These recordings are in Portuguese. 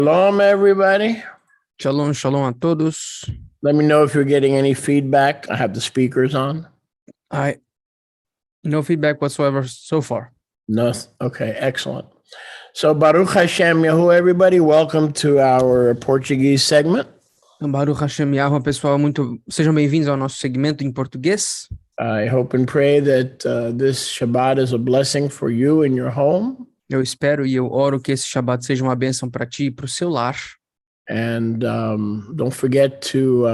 Shalom, everybody. Shalom, shalom a todos. Let me know if you're getting any feedback. I have the speakers on. No feedback whatsoever so far. No, okay, excellent. So Baruch Hashem Yahu, everybody. Welcome to our Portuguese segment. Baruch Hashem Yahweh, pessoal, sejam bem-vindos ao nosso segmento em português. I hope and pray that this Shabbat is a blessing for you in your home. Eu espero e eu oro que esse Shabbat seja uma bênção para ti e para o seu lar. And don't forget to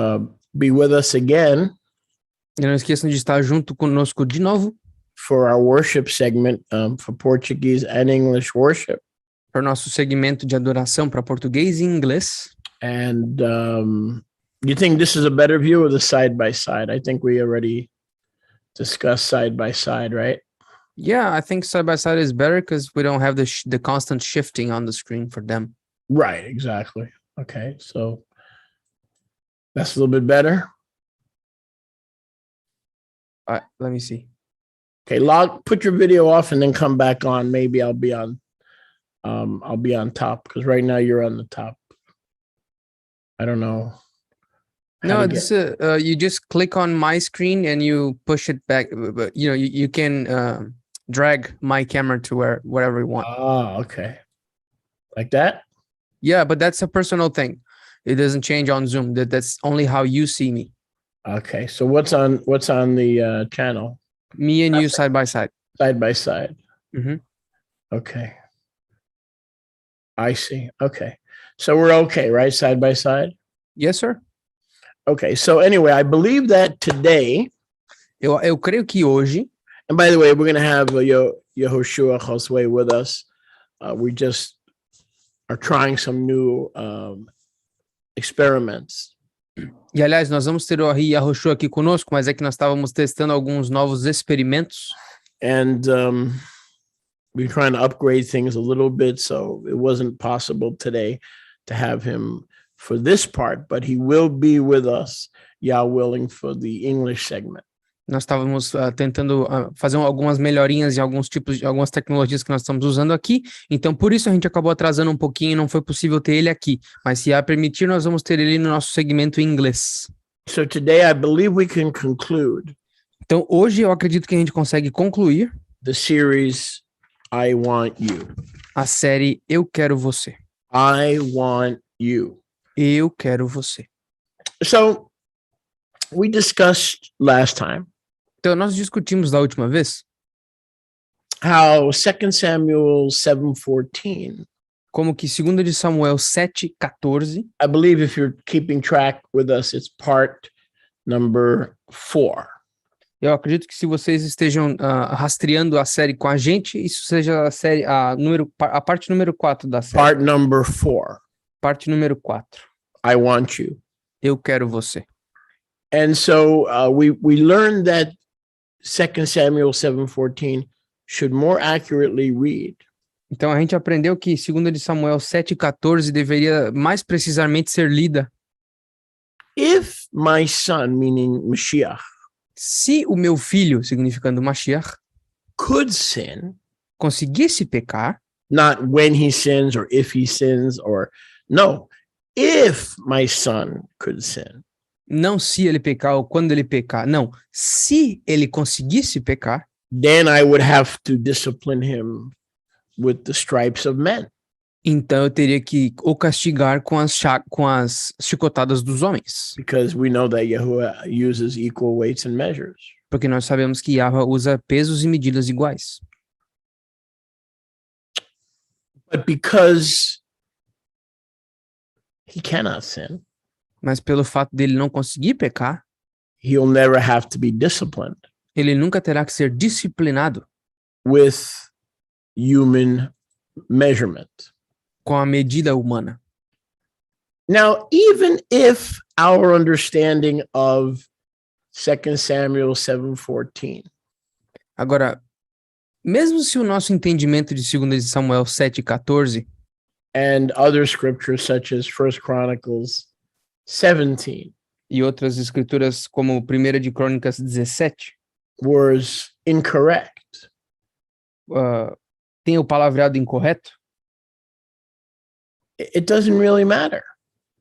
be with us again. E não esqueçam de estar junto conosco de novo. For our worship segment for Portuguese and English worship. Para o nosso segmento de adoração para português e inglês. And you think this is a better view of the side-by-side? I think we already discussed side-by-side, right? Yeah, I think side-by-side is better because we don't have the constant shifting on the screen for them. Right, exactly. Okay, so that's a little bit better. Let me see. Okay, put your video off and then come back on. Maybe I'll be on top because right now you're on the top. I don't know. No, you just click on my screen and you push it back. But you can drag my camera to wherever you want. Oh, okay. Like that? Yeah, but that's a personal thing. It doesn't change on Zoom. That's only how you see me. Okay, so what's on the channel? Me and you side by side. Side by side. Mm-hmm. Okay. I see. Okay. So we're okay, right? Side by side? Yes, sir. Okay. So anyway, I believe that today. Eu creio que hoje. And by the way, we're going to have Yehoshua Josue with us. We just are trying some new experiments. E aliás, nós vamos ter o Yahushua aqui conosco, mas é que nós estávamos testando alguns novos experimentos. And we're trying to upgrade things a little bit, so it wasn't possible today to have him for this part, but he will be with us, Yah willing, for the English segment. Nós estávamos tentando fazer algumas melhorinhas em algumas tecnologias que nós estamos usando aqui, então por isso a gente acabou atrasando um pouquinho e não foi possível ter ele aqui, mas se permitir nós vamos ter ele no nosso segmento em inglês. So today I believe we can conclude. Então hoje eu acredito que a gente consegue concluir the series I Want You. A série Eu Quero Você. I Want You. Eu quero você. So we discussed last time. Então, nós discutimos da última vez how 2 Samuel 7:14. Como que 2 de Samuel 7:14. I believe if you're keeping track with us, it's part number 4. Eu acredito que se vocês estejam rastreando a série com a gente, isso seja a parte número 4 da série. Part number 4. Parte número 4. I want you. Eu quero você. And so we learned that 2 Samuel 7:14 should more accurately read. Então a gente aprendeu que 2 de Samuel 7:14 deveria mais precisamente ser lida. If my son, meaning Mashiach, se o meu filho, significando Mashiach, could sin, conseguisse pecar, not when he sins or if he sins or no, if my son could sin. Não se ele pecar ou quando ele pecar. Não, se ele conseguisse pecar, then I would have to discipline him with the stripes of men. Então eu teria que o castigar com as chicotadas dos homens. Because we know that Yahuwah uses equal weights and measures. Porque nós sabemos que Yahweh usa pesos e medidas iguais. But because he cannot sin, mas pelo fato dele não conseguir pecar, he'll never have to be disciplined. Ele nunca terá que ser disciplinado with human measurement. Com a medida humana. Now, even if our understanding of 2 Samuel 7:14. Agora, mesmo se o nosso entendimento de 2 de Samuel 7:14 and other scriptures such as 1 Chronicles 17 e outras escrituras como 1 de Crônicas 17 was incorrect. Tem o palavreado incorreto? it doesn't really matter.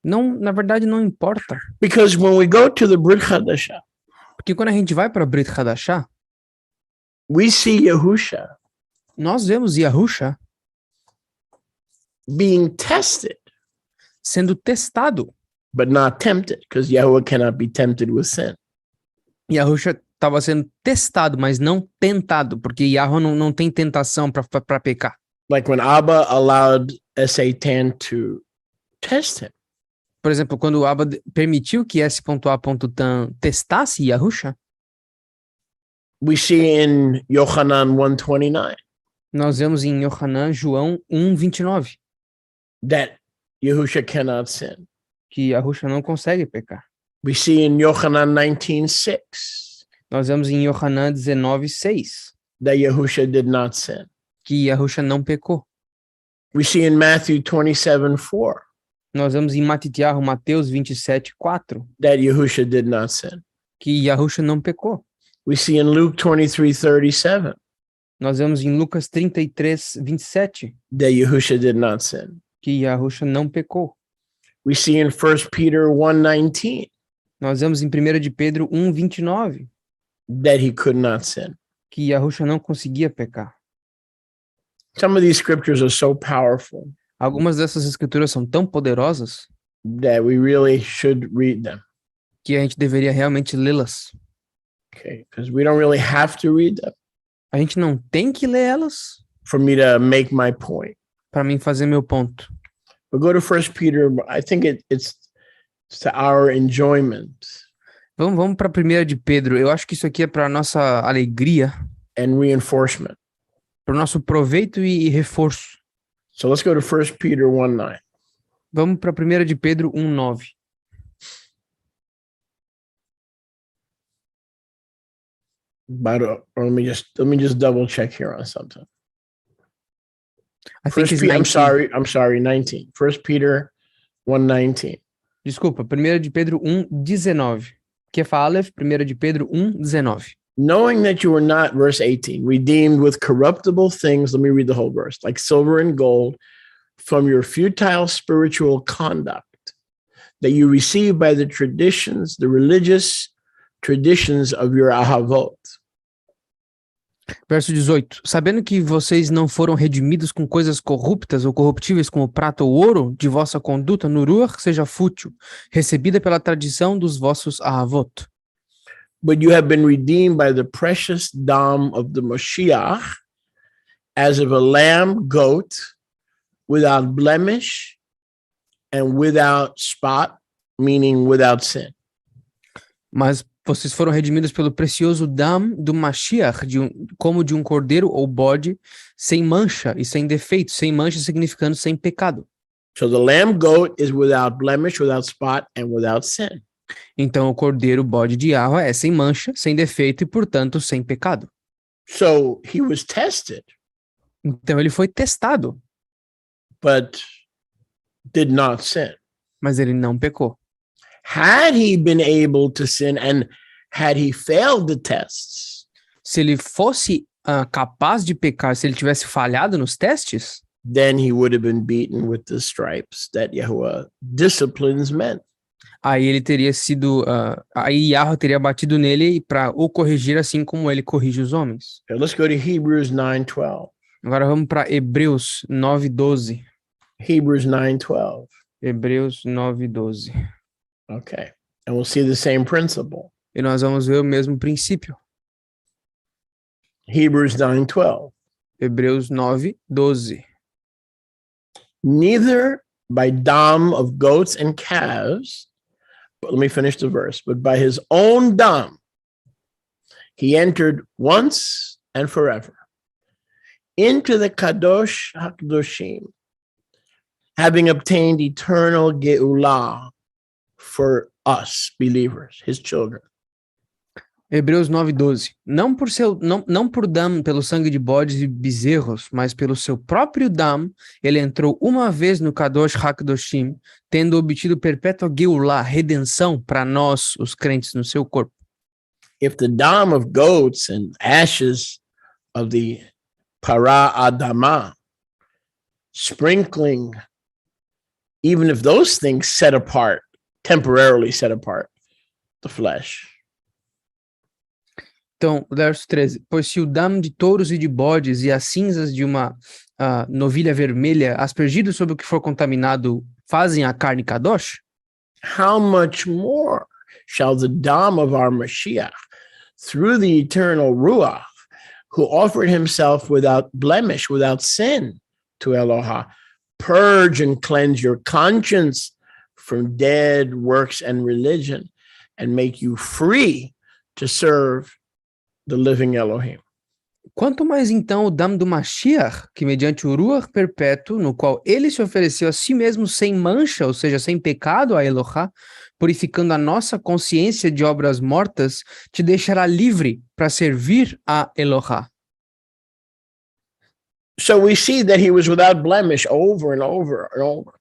Não, na verdade, não importa. Because when we go to the Brit Hadashah, Porque quando a gente vai para Brit Hadashah, we see Yahusha nós vemos Yahusha being tested, sendo testado. but not tempted, because Yahuwah cannot be tempted with sin. Yahusha estava sendo testado, mas não tentado, porque Yahweh não tem tentação para pecar. Like when Abba allowed Satan to test him. Por exemplo, quando o Abba permitiu que S.A.Tan testasse Yahusha, We see in Yohanan 1:29 nós vemos em Yohanan, João 1:29, that Yahusha cannot sin. que Yahusha não consegue pecar. We see in Yohanan 19:6 Nós vemos em Yohanan 19:6, that Yahusha did not sin. que Yahusha não pecou. We see in Matthew 27:4 Nós vemos em Mateus 27:4, that Yahusha did not sin. que Yahusha não pecou. We see in Luke 23:37 Nós vemos em Lucas 33:27, that Yahusha did not sin. que Yahusha não pecou. We see in 1 Peter 1:19 Nós vemos em 1 de Pedro 1:29, that he could not sin. que Yahusha não conseguia pecar. Some of these scriptures are so powerful Algumas dessas escrituras são tão poderosas that we really should read them. que a gente deveria realmente lê-las. Okay, because we don't really have to read them A gente não tem que ler elas for me to make my point. para mim fazer meu ponto. But go to 1 Peter. I think it's to our enjoyment Vamos para a 1 de Pedro. Eu acho que isso aqui é para nossa alegria, and reinforcement. para o nosso proveito e reforço. So let's go to 1 Peter 1:9. Vamos para a 1 de Pedro 1:9. But let me just double check here on something. I think it's 19. I'm sorry, 19. 1 Peter 1:19. Desculpa, 1 de Pedro 1:19. Que fala 1 de Pedro 1:19. Knowing that you were not, verse 18, redeemed with corruptible things, let me read the whole verse, like silver and gold, from your futile spiritual conduct that you received by the traditions, the religious traditions of your ahavot. Verso 18. Sabendo que vocês não foram redimidos com coisas corruptas ou corruptíveis como prata ou ouro, de vossa conduta no ruach seja fútil, recebida pela tradição dos vossos ahavot. But you have been redeemed by the precious dam of the Mashiach, as of a lamb goat, without blemish and without spot, meaning without sin. Mas vocês foram redimidos pelo precioso dam do Mashiach, como de um cordeiro ou bode, sem mancha e sem defeito, sem mancha significando sem pecado. So the lamb goat is without blemish, without spot, and without sin. Então o cordeiro bode de Yahweh é sem mancha, sem defeito e, portanto, sem pecado. So he was tested, Então ele foi testado, but did not sin. mas ele não pecou. Had he been able to sin and had he failed the tests, Se ele fosse capaz de pecar, se ele tivesse falhado nos testes, then he would have been beaten with the stripes that Yahuwah disciplines men. aí ele teria sido, aí Yahweh teria batido nele para o corrigir assim como ele corrige os homens. Okay, let's go to Hebrews 9:12. Agora vamos para Hebreus 9:12. Hebrews 9:12. Hebreus 9:12. Okay. And we'll see the same principle. E nós vamos ver o mesmo princípio. Hebrews 9:12. Hebreus 9:12. Neither by dam of goats and calves, but let me finish the verse, but by his own dam he entered once and forever into the Kadosh HaKadoshim, having obtained eternal Geulah for us, believers, his children. Hebreus 9:12. Não por dam, pelo sangue de bodes e bezerros, mas pelo seu próprio dam, ele entrou uma vez no Kadosh HaKadoshim, tendo obtido perpétua Geulah, redenção para nós, os crentes no seu corpo. If the dam of goats and ashes of the para adama, sprinkling even if those things set apart, temporarily set apart the flesh. Então, verso 13. Pois se o dam de touros e de bodes e as cinzas de uma novilha vermelha aspergidos sobre o que for contaminado fazem a carne kadosh, how much more shall the dam of our Mashiach, through the eternal Ruach, who offered himself without blemish, without sin to Eloha, purge and cleanse your conscience from dead works and religion, and make you free to serve the living Elohim. Quanto mais então o dam do Mashiach, que mediante o Ruach perpétuo, no qual ele se ofereceu a si mesmo sem mancha, ou seja, sem pecado a Elohá, purificando a nossa consciência de obras mortas, te deixará livre para servir a Elohá. So we see that he was without blemish over and over and over.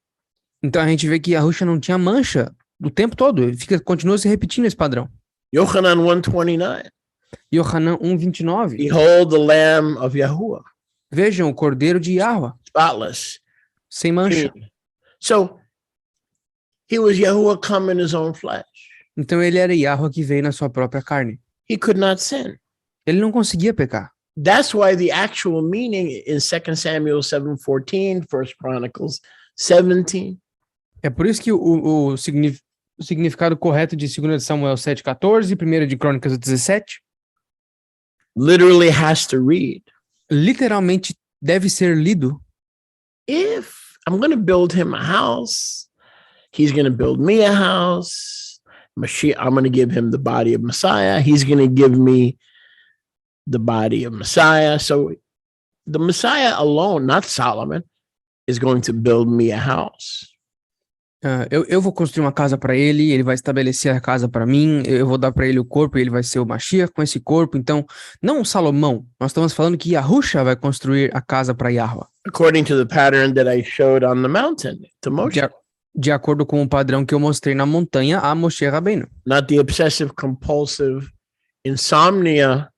Então a gente vê que Yahusha não tinha mancha o tempo todo, ele continua se repetindo esse padrão. Yochanan 1:29. Yohanan 1:29. Behold the Lamb of Yahuwah. Vejam o Cordeiro de Yahweh, Spotless. sem mancha. Clean. So he was Yahuwah come in his own flesh. Então ele era Yahweh que veio na sua própria carne. He could not sin. Ele não conseguia pecar. That's why the actual meaning in 2 Samuel 7:14, 1 Chronicles 17, É por isso que o significado correto de 2 Samuel 7:14, 1 de Crônicas 17, literally has to read, literalmente deve ser lido. if I'm going to build him a house, he's going to build me a house. Mashiach, I'm going to give him the body of Messiah. He's going to give me the body of Messiah. So the Messiah alone, not Solomon, is going to build me a house. Eu vou construir uma casa para ele, ele vai estabelecer a casa para mim, eu vou dar para ele o corpo e ele vai ser o Mashiach com esse corpo. Então, não Salomão, nós estamos falando que Yahusha vai construir a casa para Yahweh. According to the pattern that I showed on the mountain to Moshe. De acordo com o padrão que eu mostrei na montanha a Moshe Rabbeinu. Not the obsessive compulsive insomnia,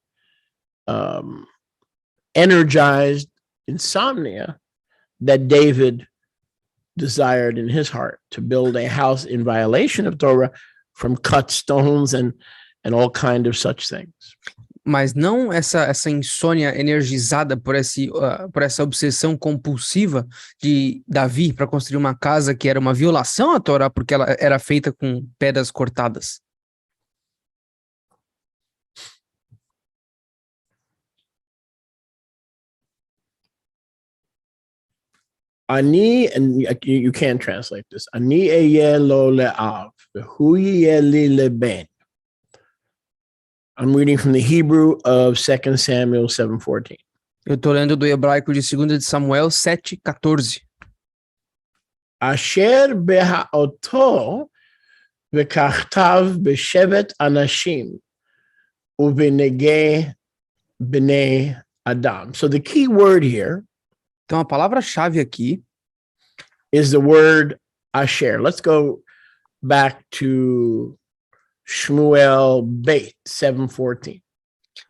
energized insomnia that David desired in his heart, to build a house in violation of Torah from cut stones and all kind of such things. Mas não essa insônia energizada por essa obsessão compulsiva de Davi para construir uma casa que era uma violação à Torá, porque ela era feita com pedras cortadas. Ani, and you can't translate this. Ani eye lo le'av, v'hu yeh li leben. I'm reading from the Hebrew of 2 Samuel 7:14. Eu estou lendo do hebraico de 2 de Samuel 7:14. Asher beha'oto v'kachtav b'shevet anashim u'b'negei b'nei Adam. So the key word here Então a palavra-chave aqui is the word Asher. Let's go back to Shmuel Beit 7:14.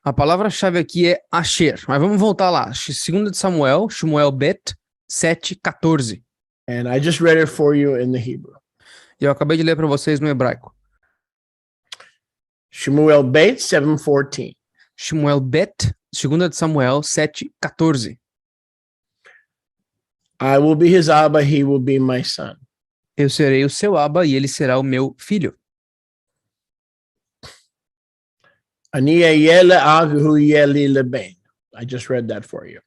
A palavra-chave aqui é Asher, mas vamos voltar lá. 2 de Samuel, Shmuel Bet 7:14. And I just read it for you in the Hebrew. Eu acabei de ler para vocês no hebraico. Shmuel Beit 7:14. Shmuel Bet, 2 de Samuel 7:14. I will be his Abba, he will be my son. Eu serei o seu Abba e ele será o meu filho. Ani eye le'av v'hu yeh li leben. I just read that for you.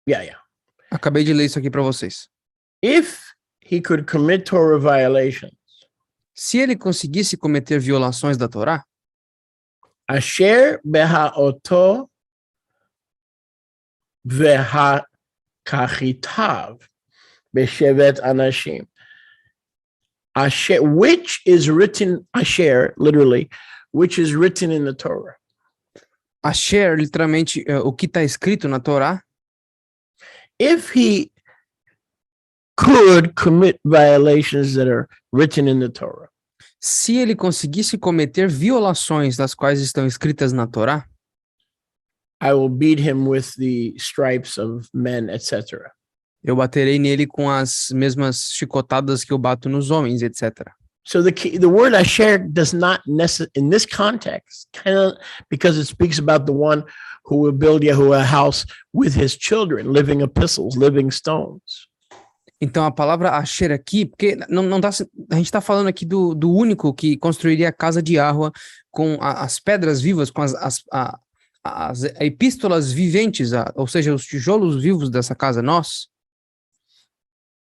Yeah. Acabei de ler isso aqui para vocês. If he could commit Torah violations, Se ele conseguisse cometer violações da Torá, Asher beha'oto v'ha'kachitav b'shevet anashim. Asher, which is written, Asher, literally, which is written in the Torah. Asher, literalmente, o que está escrito na Torá, If he could commit violations that are written in the Torah, se ele conseguisse cometer violações das quais estão escritas na Torá, I will beat him with the stripes of men, etc. Eu baterei nele com as mesmas chicotadas que eu bato nos homens, etc. So the word asher does not necessarily, in this context, kind of because it speaks about the one who will build Yahuwah a house with his children, living epistles, living stones. Então a palavra asher aqui, porque não tá, a gente está falando aqui do único que construiria a casa de Yahuwah com as pedras vivas, com as epístolas viventes, ou seja, os tijolos vivos dessa casa, nós.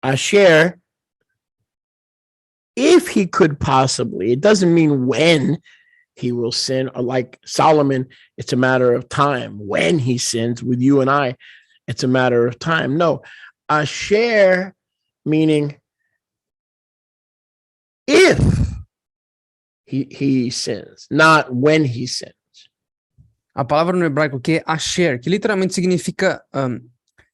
Asher, if he could possibly, it doesn't mean when he will sin, or like Solomon, it's a matter of time. When he sins with you and I, it's a matter of time. No, asher meaning if he sins, not when he sins. A palavra no hebraico que é asher, que literalmente significa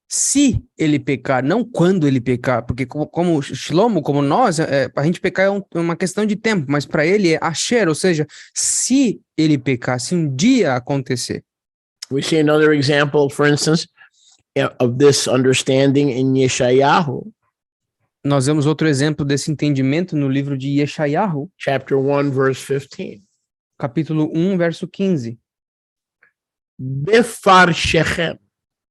se ele pecar, não quando ele pecar, porque como Shlomo, como nós, a gente pecar é uma questão de tempo, mas para ele é asher, ou seja, se ele pecar, se um dia acontecer. We see another example, for instance, of this understanding in Yeshayahu. Nós vemos outro exemplo desse entendimento no livro de Yeshayahu, chapter 1, verse 15. Capítulo 1, verso 15. Befar Shechem,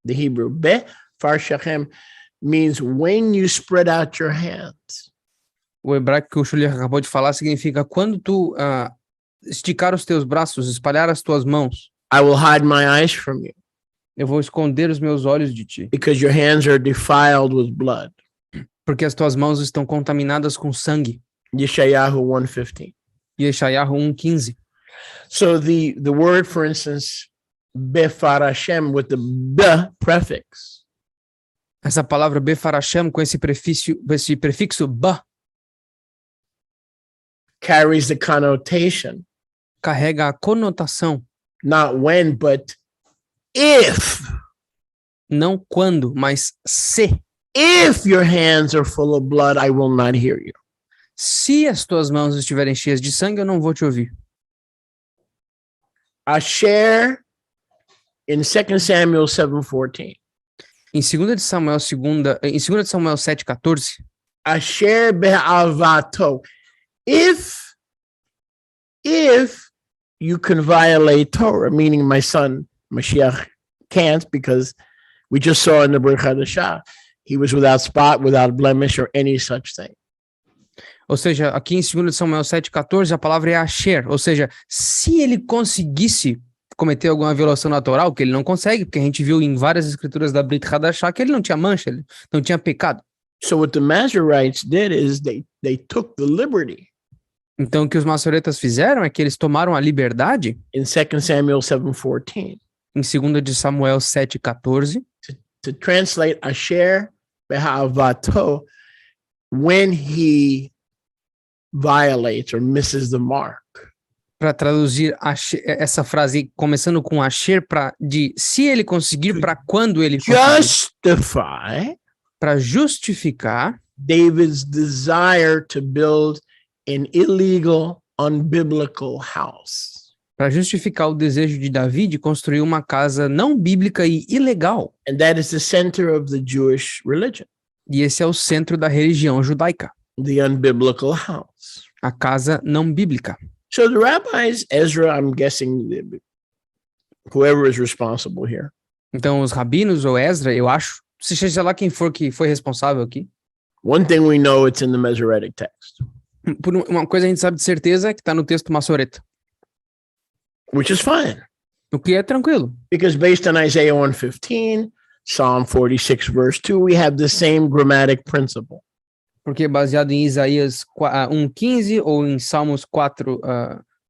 the Hebrew, Befar Shechem means when you spread out your hands. O hebraico que o Shuliach acabou de falar significa quando tu esticar os teus braços, espalhar as tuas mãos. I will hide my eyes from you. Eu vou esconder os meus olhos de ti. Because your hands are defiled with blood. Porque as tuas mãos estão contaminadas com sangue. Yeshayahu 1:15. Yeshayahu 1:15. So the word, for instance, Befar Hashem with the B prefix. Essa palavra Befar Hashem com esse prefixo ba carries the connotation. Carrega a conotação. Not when, but if. Não quando, mas se. If your hands are full of blood, I will not hear you. Se as tuas mãos estiverem cheias de sangue, eu não vou te ouvir. Asher in 2 Samuel 7:14. Em 2 Samuel 7:14. Asher be'avato. If you can violate Torah, meaning my son Mashiach can't, because we just saw in the Brit Hadashah, he was without spot, without blemish, or any such thing. Ou seja, aqui em 2 Samuel 7:14, a palavra é asher, ou seja, se ele conseguisse cometer alguma violação natural, que ele não consegue, porque a gente viu em várias escrituras da Brit Hadashah que ele não tinha mancha, ele não tinha pecado. So what the Masoretes did is they took the liberty. Então o que os maçoretas fizeram é que eles tomaram a liberdade in 2 Samuel 7:14. Em 2 de Samuel 7:14. To translate asher behavato when he violates or misses the mark. Para traduzir essa frase começando com asher de se ele conseguir, para quando ele justify, para justificar David's desire to build an illegal, unbiblical house. Para justificar o desejo de Davi de construir uma casa não bíblica e ilegal. And that is the center of the Jewish religion. E esse é o centro da religião judaica. The unbiblical house. A casa não bíblica. So the rabbis, Ezra, I'm guessing whoever is responsible here. Então os rabinos ou Ezra, eu acho, seja lá quem for que foi responsável aqui. One thing we know, it's in the Masoretic text. Por uma coisa a gente sabe de certeza é que está no texto maçoreta. Which is fine. O que é tranquilo. Because based on Isaiah 1:15, Psalm 46 verse 2, we have the same grammatic principle. Porque baseado em Isaías 1:15 ou em Salmos 4,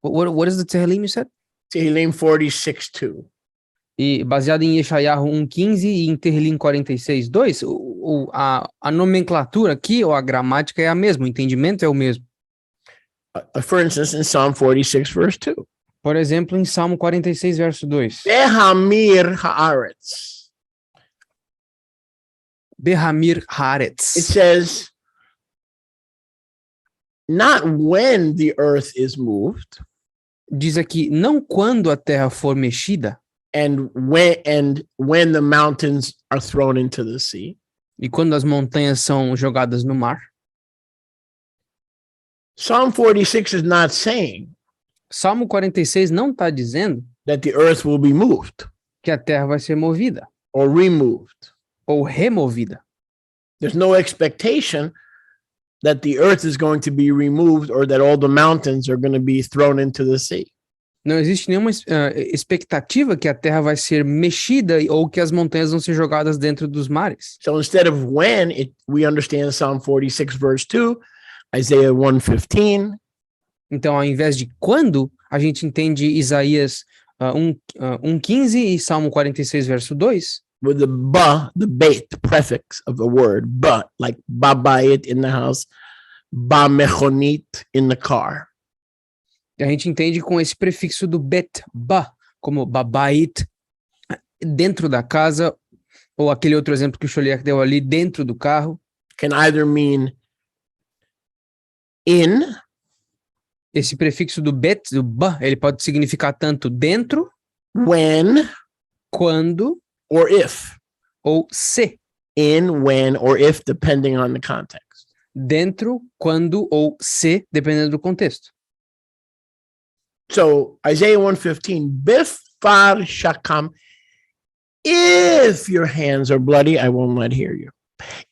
what is the Tehillim you said? Tehillim 46:2. E baseado em Yeshayahu 1:15 e em Tehillim 46:2, a nomenclatura aqui ou a gramática é a mesma, o entendimento é o mesmo. For instance, in Psalm 46 verse 2. Por exemplo, em Salmo 46, verso 2. Behamir haaretz. Behamir haaretz. It says, not when the earth is moved. Diz aqui, não quando a terra for mexida. And when the mountains are thrown into the sea. E quando as montanhas são jogadas no mar? Psalm 46 is not saying Salmo 46 não está dizendo that the earth will be moved que a terra vai ser movida or removed. ou removida. There's no expectation that the earth is going to be removed or that all the mountains are going to be thrown into the sea. Não existe nenhuma expectativa que a terra vai ser mexida ou que as montanhas vão ser jogadas dentro dos mares. So instead of when, we understand Psalm 46 verse 2, Isaiah 1:15. Então, ao invés de quando, a gente entende Isaías 1:15 e Salmo 46, verso 2. With the ba, the bait, the prefix of the word, but, like babayit in the house, ba mechonit in the car. A gente entende com esse prefixo do bet, ba, como babait, dentro da casa, ou aquele outro exemplo que o Choliak deu ali, dentro do carro. Can either mean in. Esse prefixo do bet, do ba, ele pode significar tanto dentro, when, quando, or if. ou se. In, when, or if, depending on the context. Dentro, quando ou se, dependendo do contexto. So Isaiah 1:15, bifar shakam, if your hands are bloody, I will not hear you.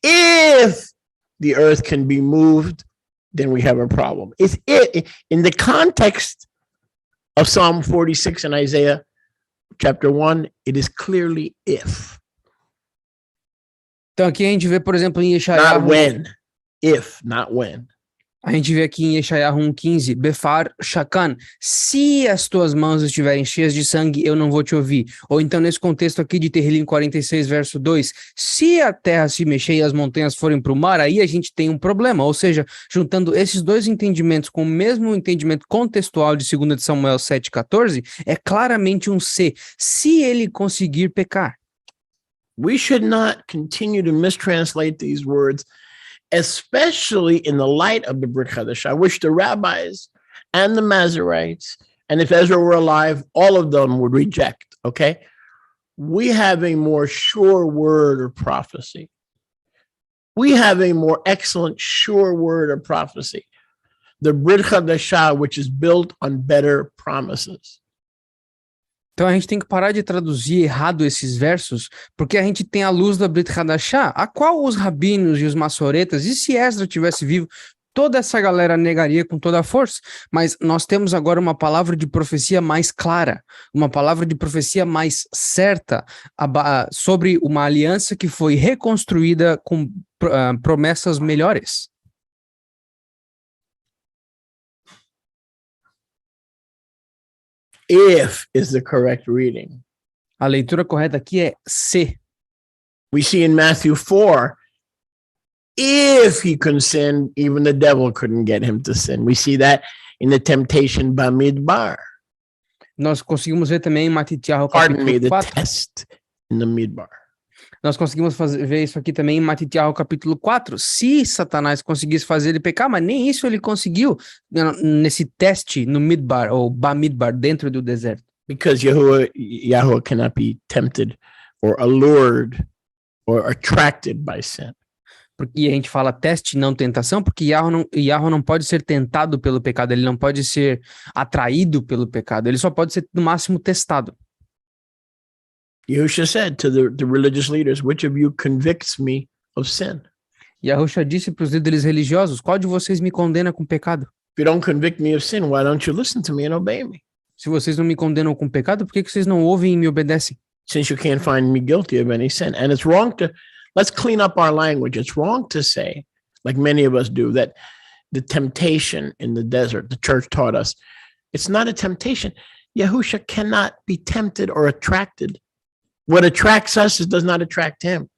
If the earth can be moved, then we have a problem. It's it in the context of Psalm 46 and Isaiah chapter 1, it is clearly if. Então aqui a gente vê, por exemplo, em Yeshayahu, not when. If, not when. A gente vê aqui em Yeshayahu 1:15, Befar Shakan, se as tuas mãos estiverem cheias de sangue, eu não vou te ouvir. Ou então nesse contexto aqui de Terrilim 46, verso 2, se a terra se mexer e as montanhas forem para o mar, aí a gente tem um problema. Ou seja, juntando esses dois entendimentos com o mesmo entendimento contextual de 2 de Samuel 7:14, é claramente um se ele conseguir pecar. We should not continue to mistranslate these words, especially in the light of the Brit Chadash. I wish the rabbis and the Masoretes, and if Ezra were alive, all of them would reject, okay? We have a more sure word of prophecy. We have a more excellent sure word of prophecy. The Brit Chadash, which is built on better promises. Então a gente tem que parar de traduzir errado esses versos, porque a gente tem a luz da Brit Hadashah, a qual os rabinos e os maçoretas, e se Esdra tivesse vivo, toda essa galera negaria com toda a força. Mas nós temos agora uma palavra de profecia mais clara, uma palavra de profecia mais certa sobre uma aliança que foi reconstruída com promessas melhores. If is the correct reading. A leitura correta aqui é se. We see in Matthew 4, if he couldn't sin, even the devil couldn't get him to sin. We see that in the temptation Bamidbar. Nós conseguimos ver também em Matitiahu Pardon me, capítulo the 4. test in the Midbar. Nós conseguimos ver isso aqui também em Matitiahu capítulo 4. Se Satanás conseguisse fazer ele pecar, mas nem isso ele conseguiu nesse teste no Midbar, ou Bamidbar, dentro do deserto. Because Yahuwah cannot be tempted or allured or attracted by sin. E a gente fala teste, não tentação, porque Yahuwah não pode ser tentado pelo pecado, ele não pode ser atraído pelo pecado, ele só pode ser, no máximo, testado. Yahushua said to the religious leaders, which of you convicts me of sin? Yahushua disse para os líderes religiosos, qual de vocês me condena com pecado? If you don't convict me of sin, why don't you listen to me and obey me? Se vocês não me condenam com pecado, por que vocês não ouvem e me obedecem? Since you can't find me guilty of any sin. And it's wrong let's clean up our language. It's wrong to say, like many of us do, that the temptation in the desert, the church taught us, it's not a temptation. Yahushua cannot be tempted or attracted. What attracts us does not attract him.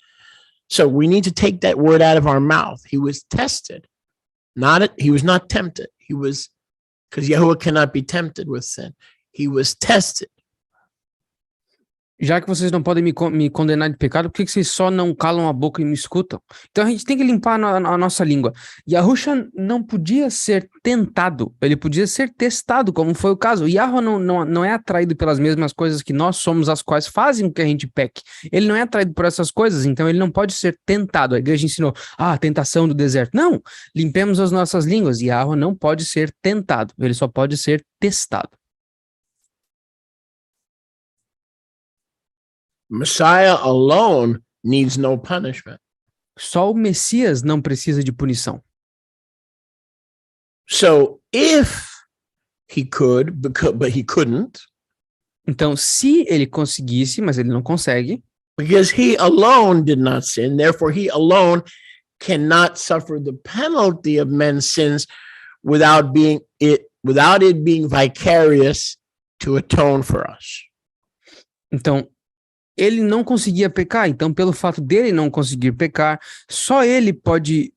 So we need to take that word out of our mouth. He was tested. He was not tempted. He was, because Yahuwah cannot be tempted with sin. He was tested. Já que vocês não podem me condenar de pecado, por que vocês só não calam a boca e me escutam? Então a gente tem que limpar a nossa língua. Yahushua não podia ser tentado, ele podia ser testado, como foi o caso. Yahuwah não é atraído pelas mesmas coisas que nós somos, as quais fazem com que a gente peque. Ele não é atraído por essas coisas, então ele não pode ser tentado. A igreja ensinou, a tentação do deserto. Não, limpemos as nossas línguas. Yahuwah não pode ser tentado, ele só pode ser testado. Messiah alone needs no punishment. Só o Messias não precisa de punição. So if he could, but he couldn't, Então, se ele conseguisse, mas ele não consegue, because he alone did not sin, therefore he alone cannot suffer the penalty of men's sins without it being vicarious to atone for us. então ele não conseguia pecar. Então, pelo fato dele não conseguir pecar, só ele pode,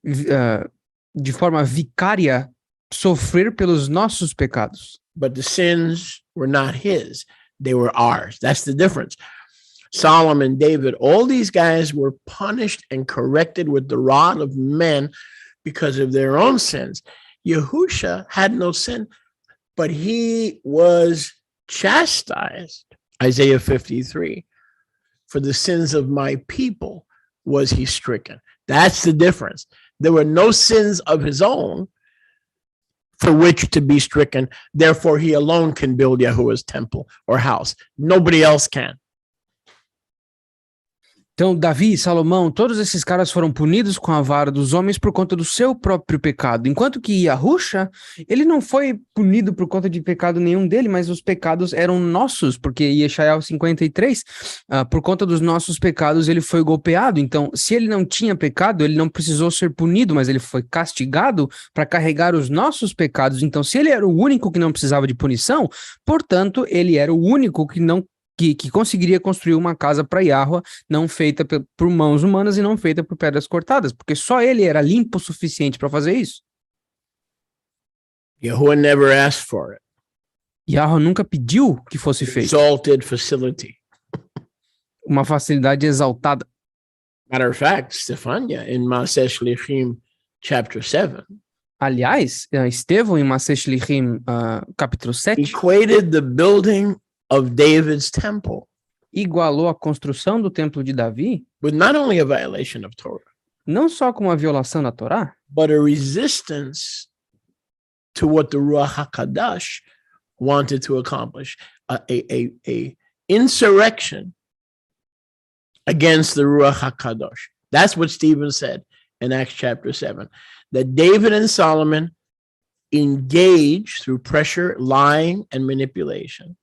de forma vicária, sofrer pelos nossos pecados. But the sins were not his, they were ours. That's the difference. Solomon, David, all these guys were punished and corrected with the rod of men because of their own sins. Yahushua had no sin, but he was chastised. Isaiah 53. For the sins of my people was he stricken. That's the difference. There were no sins of his own for which to be stricken. Therefore, he alone can build Yahuwah's temple or house. Nobody else can. Então, Davi, Salomão, todos esses caras foram punidos com a vara dos homens por conta do seu próprio pecado. Enquanto que Yahushua, ele não foi punido por conta de pecado nenhum dele, mas os pecados eram nossos, porque Yeshayahu 53, por conta dos nossos pecados, ele foi golpeado. Então, se ele não tinha pecado, ele não precisou ser punido, mas ele foi castigado para carregar os nossos pecados. Então, se ele era o único que não precisava de punição, portanto, ele era o único que conseguiria construir uma casa para Yahuwah, não feita por mãos humanas e não feita por pedras cortadas, porque só ele era limpo o suficiente para fazer isso. Yahuwah never asked for it. Yahuwah nunca pediu que fosse feito. Exalted facility. Uma facilidade exaltada. Matter of fact, Stefania, in Maaser Shlichim, chapter 7, Aliás, Estevão, em Maaser Shlichim, capítulo 7, equated the building of David's temple igualou a construção do templo de Davi, with not only a violation of Torah, não só com uma violação da Torá, but a resistance to what the Ruach HaKadosh wanted to accomplish, a insurrection against the Ruach HaKadosh. That's what Stephen said in Acts chapter 7, that David and Solomon engaged through pressure, lying, and manipulation,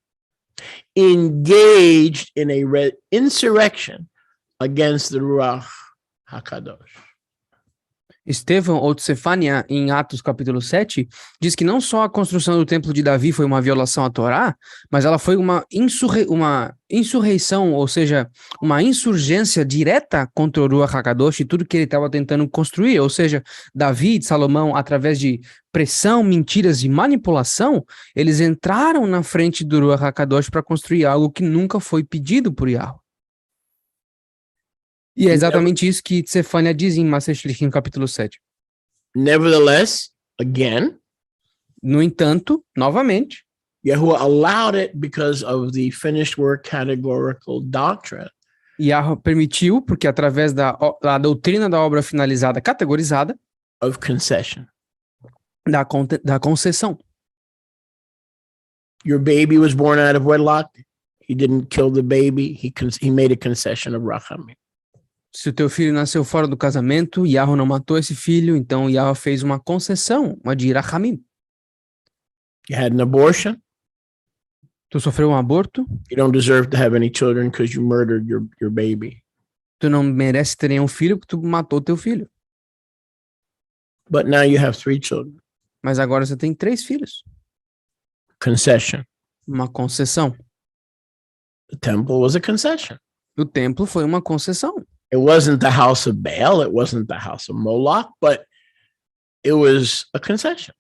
engaged in a insurrection against the Ruach HaKadosh. Estevão ou Tsefania, em Atos capítulo 7, diz que não só a construção do templo de Davi foi uma violação à Torá, mas ela foi uma insurreição, ou seja, uma insurgência direta contra o Ruach HaKadosh e tudo que ele estava tentando construir. Ou seja, Davi e Salomão, através de pressão, mentiras e manipulação, eles entraram na frente do Ruach HaKadosh para construir algo que nunca foi pedido por Yahuwah. E é exatamente isso que Tsefania diz em Maaser Shlichim, capítulo 7. Nevertheless, again, no entanto, novamente, Yahuwah allowed it because of the finished work categorical doctrine. Yahuwah permitiu, porque através da doutrina da obra finalizada, categorizada, of concession. Da concessão. Your baby was born out of wedlock. He didn't kill the baby. He made a concession of rachamim. Se o teu filho nasceu fora do casamento, Yahuwah não matou esse filho, então Yahuwah fez uma concessão, uma de rachamim. You had an abortion. Tu sofreu um aborto. You don't deserve to have any children because you murdered your baby. Tu não merece ter nenhum filho porque tu matou teu filho. But now you have 3 children. Mas agora você tem 3 filhos. Concession. Uma concessão. The temple was a concession. O templo foi uma concessão. It wasn't the house of Baal. It wasn't the house of Moloch, but it was a concession.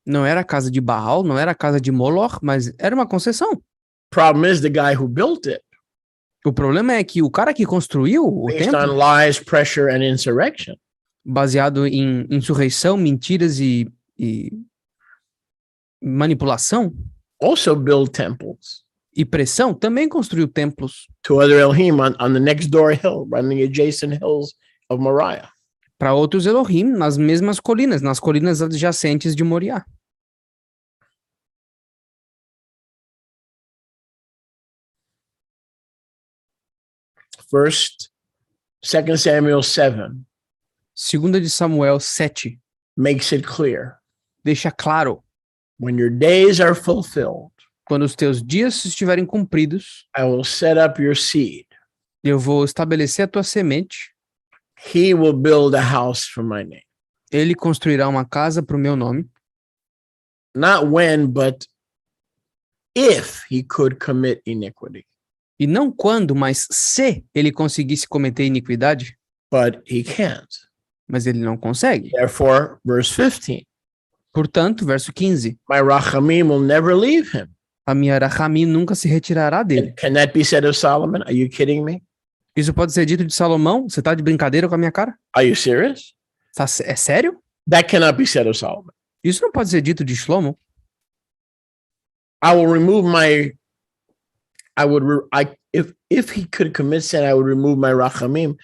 Não era a casa de Baal, não era a casa de Moloch, mas era uma concessão. Problem is the guy who built it O problema é que o cara que construiu o based templo, on lies, pressure, and insurrection, baseado em insurreição, mentiras e manipulação also build temples e pressão, também construiu templos to other Elohim on the next door hill, on the adjacent hills of Moriah. para outros Elohim nas mesmas colinas, nas colinas adjacentes de Moriá. First, 2 Samuel 7 Segunda de Samuel 7 makes it clear. deixa claro, When your days are fulfilled, quando os teus dias estiverem cumpridos, I will set up your seed. eu vou estabelecer a tua semente, He will build a house for my name. ele construirá uma casa para o meu nome, Not when, but if he could commit iniquity. e não quando, mas se ele conseguisse cometer iniquidade, But he can't. mas ele não consegue. Therefore, verse 15, Portanto, verso 15, my rachamim will never leave him. a minha Rahamim nunca se retirará dele. Can that be said of Solomon? Are you kidding me? Isso pode ser dito de Salomão? Você tá de brincadeira com a minha cara? Are you serious? É sério? That cannot be said of Solomon. Isso não pode ser dito de Shlomo. I will remove my, if he could commit sin, I would remove my rachamim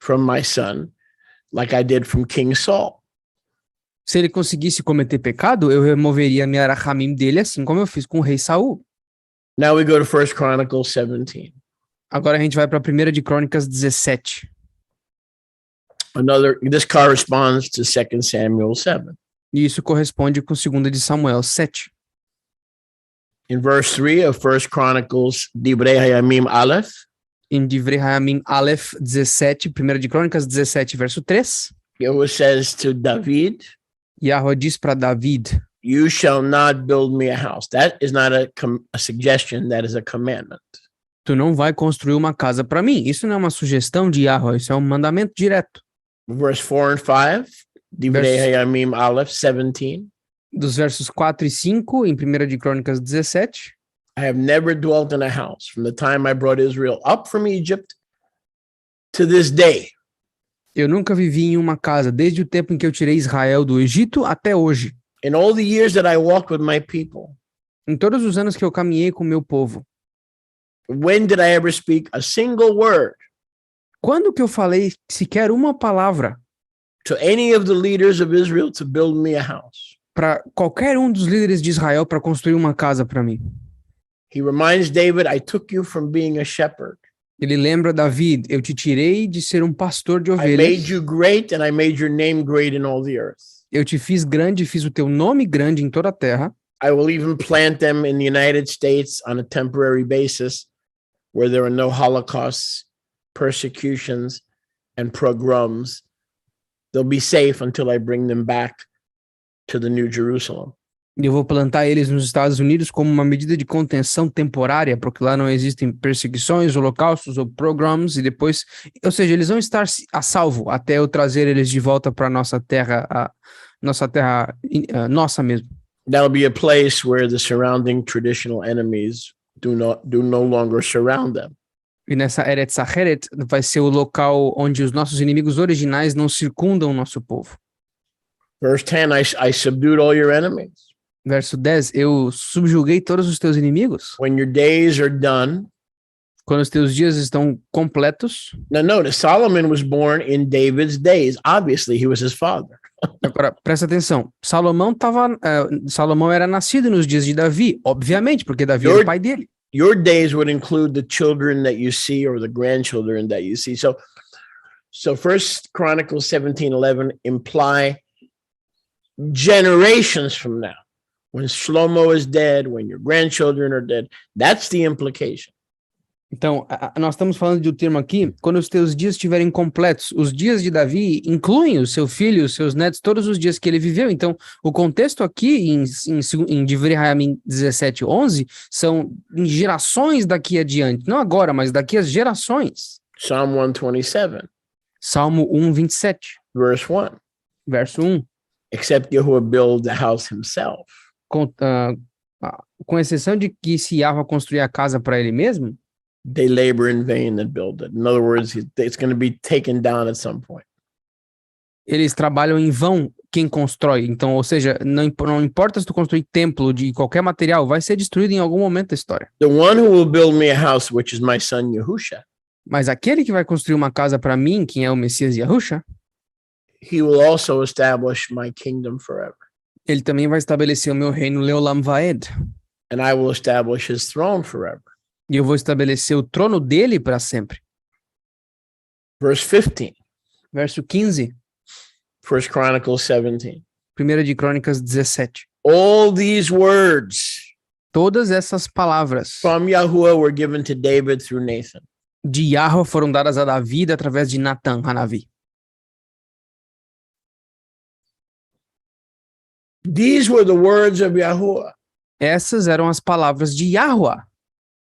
from my son, like I did from King Saul. Se ele conseguisse cometer pecado, eu removeria a minha Rahamim dele, assim como eu fiz com o rei Saul. Now we go to 1 Chronicles 17. Agora a gente vai para 1 de Crônicas 17. This corresponds to 2 Samuel 7. E isso corresponde com 2 de Samuel 7. In verse 3 of 1 Chronicles, Divrei Hayamim Aleph, Em Divrei Hayamim Aleph 17, 1 de Crônicas 17, verso 3, Yahweh says to David, Yahweh diz para David, you shall not build me a house. That is not a suggestion, that is a commandment. tu não vai construir uma casa para mim. Isso não é uma sugestão de Yahweh, isso é um mandamento direto. Verse 4 and 5, Divrei Hayamim Aleph 17, Dos versos 4 e 5, em 1 de Crônicas 17, I have never dwelt in a house from the time I brought Israel up from Egypt to this day. eu nunca vivi em uma casa desde o tempo em que eu tirei Israel do Egito até hoje. In all the years that I walked with my people, Em todos os anos que eu caminhei com o meu povo, when did I ever speak a single word quando que eu falei sequer uma palavra to any of the leaders of Israel to build me a house? para qualquer um dos líderes de Israel para construir uma casa para mim? He reminds David, I took you from being a shepherd. Ele lembra David, eu te tirei de ser um pastor de I made ovelhas, you great and I made your name great in all the earth. eu te fiz grande, fiz o teu nome grande em toda a terra, I will even plant them in the United States on a temporary basis where there are no holocausts, persecutions, and pogroms. They'll be safe until I bring them back to the New Jerusalem. e eu vou plantar eles nos Estados Unidos como uma medida de contenção temporária, porque lá não existem perseguições, holocaustos ou pogroms, e depois, ou seja, eles vão estar a salvo até eu trazer eles de volta para nossa terra, nossa mesmo. That'll be a place where the surrounding traditional enemies do no longer surround them. E nessa Eretz Acheret vai ser o local onde os nossos inimigos originais não circundam o nosso povo. Verse 10, I subdued all your enemies. Verso 10, eu subjuguei todos os teus inimigos. When your days are done. Quando os teus dias estão completos. Now notice, Solomon was born in David's days. Obviously, he was his father. Agora, presta atenção. Salomão era nascido nos dias de Davi, obviamente, porque Davi era o pai dele. Your days would include the children that you see or the grandchildren that you see. So 1 Chronicles 17:11 imply generations from now. When Shlomo is dead, when your grandchildren are dead, that's the implication. Então, nós estamos falando de um termo aqui, quando os teus dias estiverem completos. Os dias de Davi incluem o seu filho, os seus netos, todos os dias que ele viveu. Então, o contexto aqui, em Divrei Hayamim 17:11, são em gerações daqui adiante. Não agora, mas daqui às gerações. Psalm 127. Salmo 1:27. Verse 1. Verso 1. Except Yahuwah build the house himself. Com exceção de que se Yahweh construir a casa para ele mesmo, they labor in vain that build it. In other words, it's going to be taken down at some point. Eles trabalham em vão quem constrói. Então, ou seja, não importa se tu construir templo de qualquer material, vai ser destruído em algum momento da história. The one who will build me a house, which is my son Yahusha, Mas aquele que vai construir uma casa para mim, quem é o Messias Yahusha, he will also establish my kingdom forever. ele também vai estabelecer o meu reino Leolam Vaed. And I will establish his throne forever. E eu vou estabelecer o trono dele para sempre. Verse 15, Verso 15, 1 Chronicles 17. 1 de Crônicas 17. All these words Todas essas palavras from Yahuwah were given to David through Nathan. de Yahweh foram dadas a Davi através de Natan, Hanavi. These were the words of Yahuwah, Essas eram as palavras de Yahweh.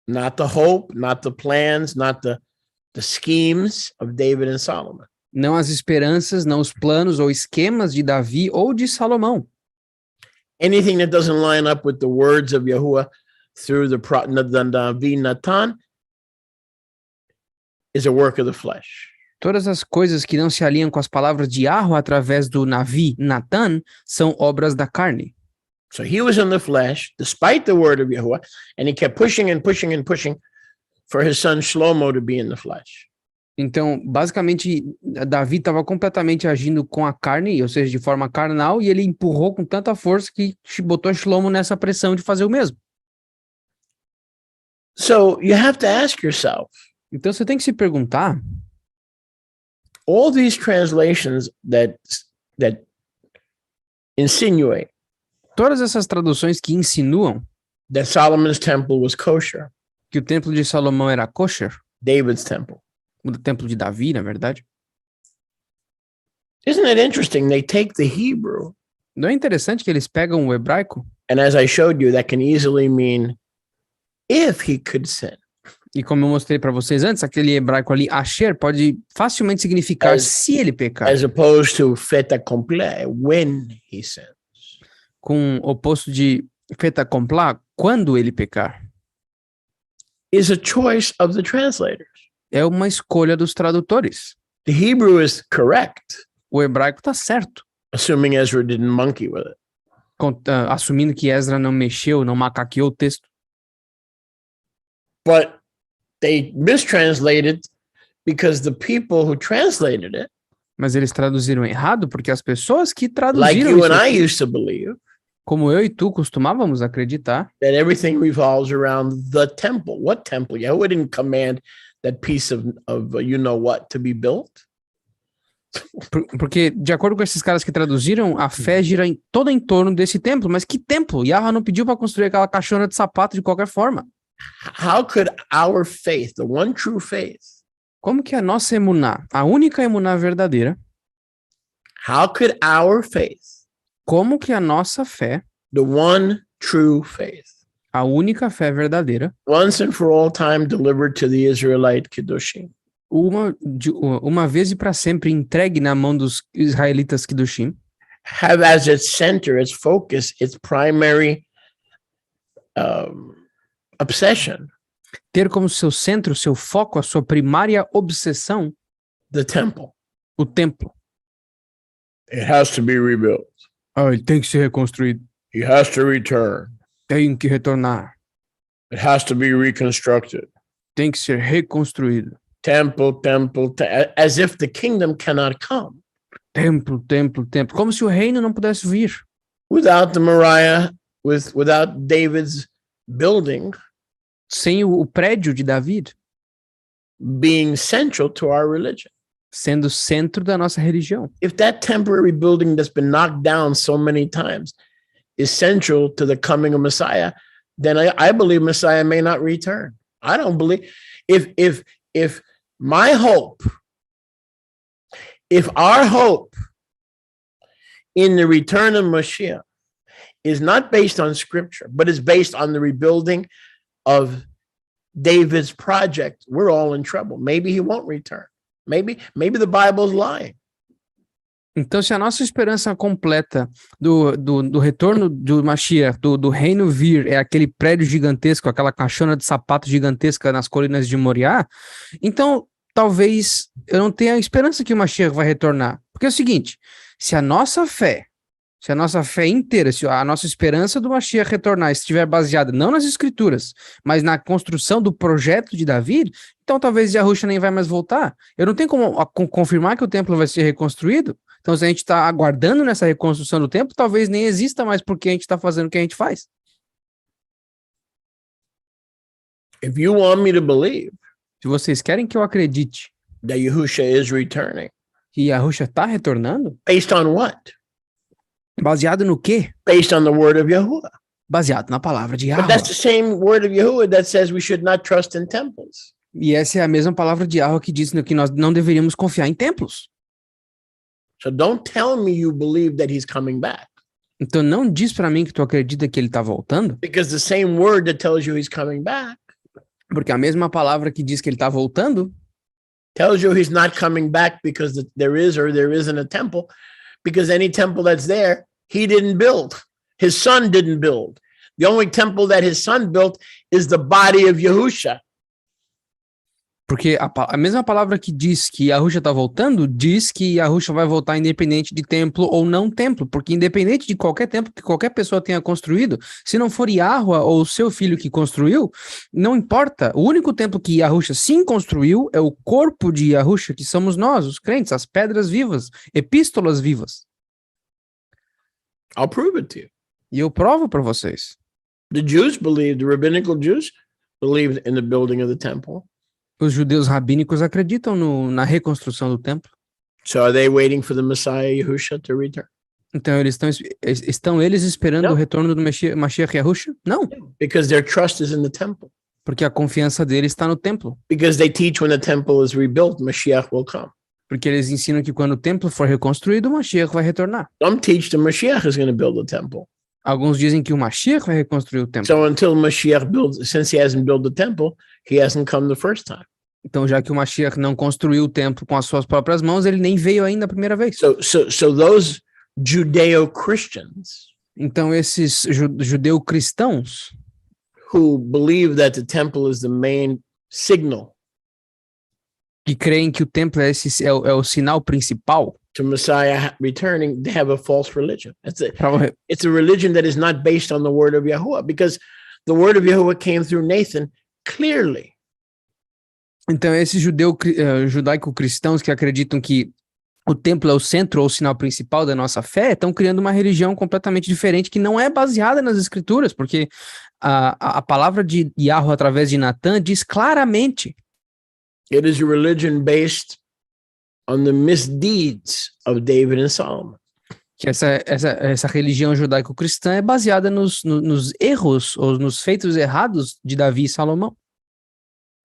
not the hope, not the plans, not the schemes of David and Solomon. Não as esperanças, não os planos ou esquemas de Davi ou de Salomão. Anything that doesn't line up with the words of Yahuwah through the Navi Natan is a work of the flesh. Todas as coisas que não se alinham com as palavras de Yahweh através do Navi, Natan, são obras da carne. So he was in the flesh, despite the word of Yahuwah, and he kept pushing and pushing and pushing for his son Shlomo to be in the flesh. Então, basicamente, Davi estava completamente agindo com a carne, ou seja, de forma carnal, e ele empurrou com tanta força que botou Shlomo nessa pressão de fazer o mesmo. So you have to ask yourself, Então, você tem que se perguntar, all these translations that insinuate todas essas traduções que insinuam that Solomon's temple was kosher, que o templo de Salomão era kosher, David's temple. o templo de Davi, na verdade. Isn't it interesting? They take the Hebrew, Não é interessante que eles pegam o hebraico? and as I showed you, that can easily mean if he could sin. E como eu mostrei para vocês antes, aquele hebraico ali, asher, pode facilmente significar se ele pecar, As opposed to fait accompli, when he sins. com o oposto de fait accompli, quando ele pecar. Is a choice of the translators. É uma escolha dos tradutores. The Hebrew is correct, O hebraico está certo, assuming Ezra didn't monkey with it. assumindo que Ezra não mexeu, não macaqueou o texto. But they mistranslated because the people who translated it, Mas eles traduziram errado porque as pessoas que like traduziram you isso and I aqui, used to believe, como eu e tu costumávamos acreditar, that everything revolves around the temple. What temple? Yahweh didn't command that piece of you know what to be built. porque de acordo com esses caras que traduziram, a fé gira toda em torno desse templo. Mas que templo? Yahweh não pediu para construir aquela caixona de sapato de qualquer forma. How could our faith, the one true faith, Como que a nossa emuná, a única emuná verdadeira, how could our faith, como que a nossa fé, the one true faith, a única fé verdadeira, once and for all time delivered to the Israelite Kiddushim, uma vez e para sempre entregue na mão dos israelitas Kiddushim, have as its center, its focus, its primary obsession, ter como seu centro, seu foco, a sua primária obsessão, the temple. o templo. It has to be rebuilt. Ele tem que ser reconstruído, He has to return. tem que retornar, It has to be reconstructed. tem que ser reconstruído. Temple, as if the kingdom cannot come Templo, templo, templo. Como se o reino não pudesse vir. without the Moriah, without David's building Sem o prédio de Davi being central to our religion. sendo centro da nossa religião. If that temporary building that's been knocked down so many times is central to the coming of Messiah, then I believe Messiah may not return. I don't believe if my hope, if our hope in the return of Mashiach is not based on scripture, but is based on the rebuilding of David's project, we're all in trouble. Maybe he won't return. Maybe the Bible's lying. Então, se a nossa esperança completa do retorno do Mashiach, do reino vir, é aquele prédio gigantesco, aquela caixona de sapato gigantesca nas colinas de Moriá, então talvez eu não tenha esperança que o Mashiach vai retornar. Porque é o seguinte, se a nossa fé inteira, se a nossa esperança do Mashiach retornar estiver baseada não nas escrituras, mas na construção do projeto de Davi, então talvez Yahushua nem vai mais voltar. Eu não tenho como confirmar que o templo vai ser reconstruído. Então, se a gente está aguardando nessa reconstrução do templo, talvez nem exista mais porque a gente está fazendo o que a gente faz. If you want me to believe Se vocês querem que eu acredite that Yahushua is returning, que Yahushua está retornando, based on what? baseado no quê? Based on the word of Yahuwah. Baseado na palavra de But Yahweh. that's the same word of Yahuwah that says we should not trust in temples. E essa é a mesma palavra de Yahweh que diz que nós não deveríamos confiar em templos. So don't tell me you believe that he's coming back. Então não diz para mim que tu acredita que ele está voltando, Because the same word that tells you he's coming back porque a mesma palavra que diz que ele está voltando tells you he's not coming back because there is or there isn't a temple, because any temple that's there, he didn't build. His son didn't build. The only temple that his son built is the body of Yahushua. porque a mesma palavra que diz que Yahushua está voltando, diz que Yahushua vai voltar independente de templo ou não templo, porque independente de qualquer templo que qualquer pessoa tenha construído, se não for Yahuwah ou o seu filho que construiu, não importa. O único templo que Yahushua sim construiu é o corpo de Yahushua, que somos nós, os crentes, as pedras vivas, epístolas vivas. I'll prove it to you. E eu provo para vocês. The rabbinical Jews believed in the building of the temple. Os judeus rabínicos acreditam na reconstrução do templo. So are they waiting for the Messiah Yahushua to return? Então estão eles esperando Não. o retorno do Mashiach Yahushua? Não, Because their trust is in the temple. porque a confiança deles está no templo. Because they teach when the temple is rebuilt, Mashiach will come. Porque eles ensinam que quando o templo for reconstruído, o Mashiach vai retornar. Some teach the Mashiach is going to build the temple. Alguns dizem que o Mashiach vai reconstruir o templo. So until Mashiach builds, since he hasn't built the temple, he hasn't come the first time. Então, já que o Mashiach não construiu o templo com as suas próprias mãos, ele nem veio ainda a primeira vez. So those Judeo-Christians Então, esses judeu-cristãos who believe that the temple is the main signal que creem que o templo é o sinal principal, to Messiah returning, they have a false religion. pra- It's a religion that is not based on the word of Yahuwah, because the word of Yahuwah came through Nathan clearly. então esses judaico-cristãos que acreditam que o templo é o centro ou o sinal principal da nossa fé, estão criando uma religião completamente diferente que não é baseada nas escrituras, porque a palavra de Yahweh através de Natan diz claramente It is a religion based on the misdeeds of David and Solomon. que essa religião judaico-cristã é baseada nos erros ou nos feitos errados de Davi e Salomão.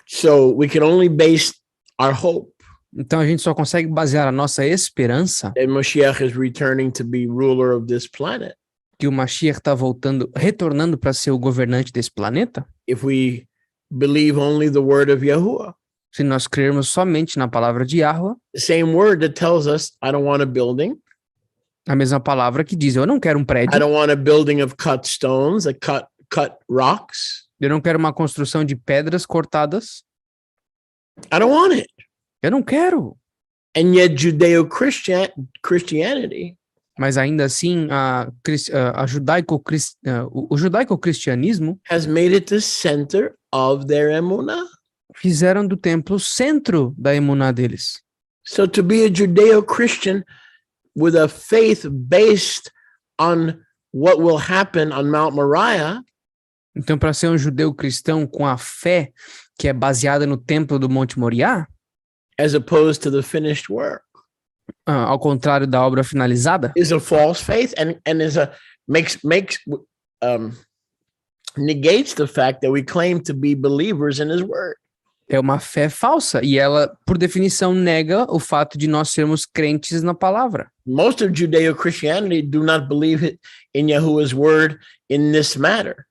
So we can only base our hope Então a gente só consegue basear a nossa esperança that Mashiach is returning to be ruler of this planet que o Mashiach está retornando para ser o governante desse planeta, if we believe only the word of Yahuwah. se nós crermos somente na palavra de Yahweh, The same word that tells us, I don't want a building. a mesma palavra que diz, eu não quero um I prédio, don't want a building of cut stones, cut rocks. eu não quero uma construção de pedras cortadas, I don't want it. eu não quero. And yet Judeo-Christianity Mas ainda assim, o judaico-cristianismo has made it the center of their emunah. fizeram do templo o centro da emuná deles. So to be a Judeo-Christian with a faith based on what will happen on Mount Moriah Então, para ser um judeu cristão com a fé que é baseada no templo do Monte Moriá, as opposed to the finished work ao contrário da obra finalizada, is a false faith and negates the fact that we claim to be believers in his word. é uma fé falsa e ela, por definição, nega o fato de nós sermos crentes na palavra. Most of Judeo-Christianity do not believe in Yahuwah's word in this matter.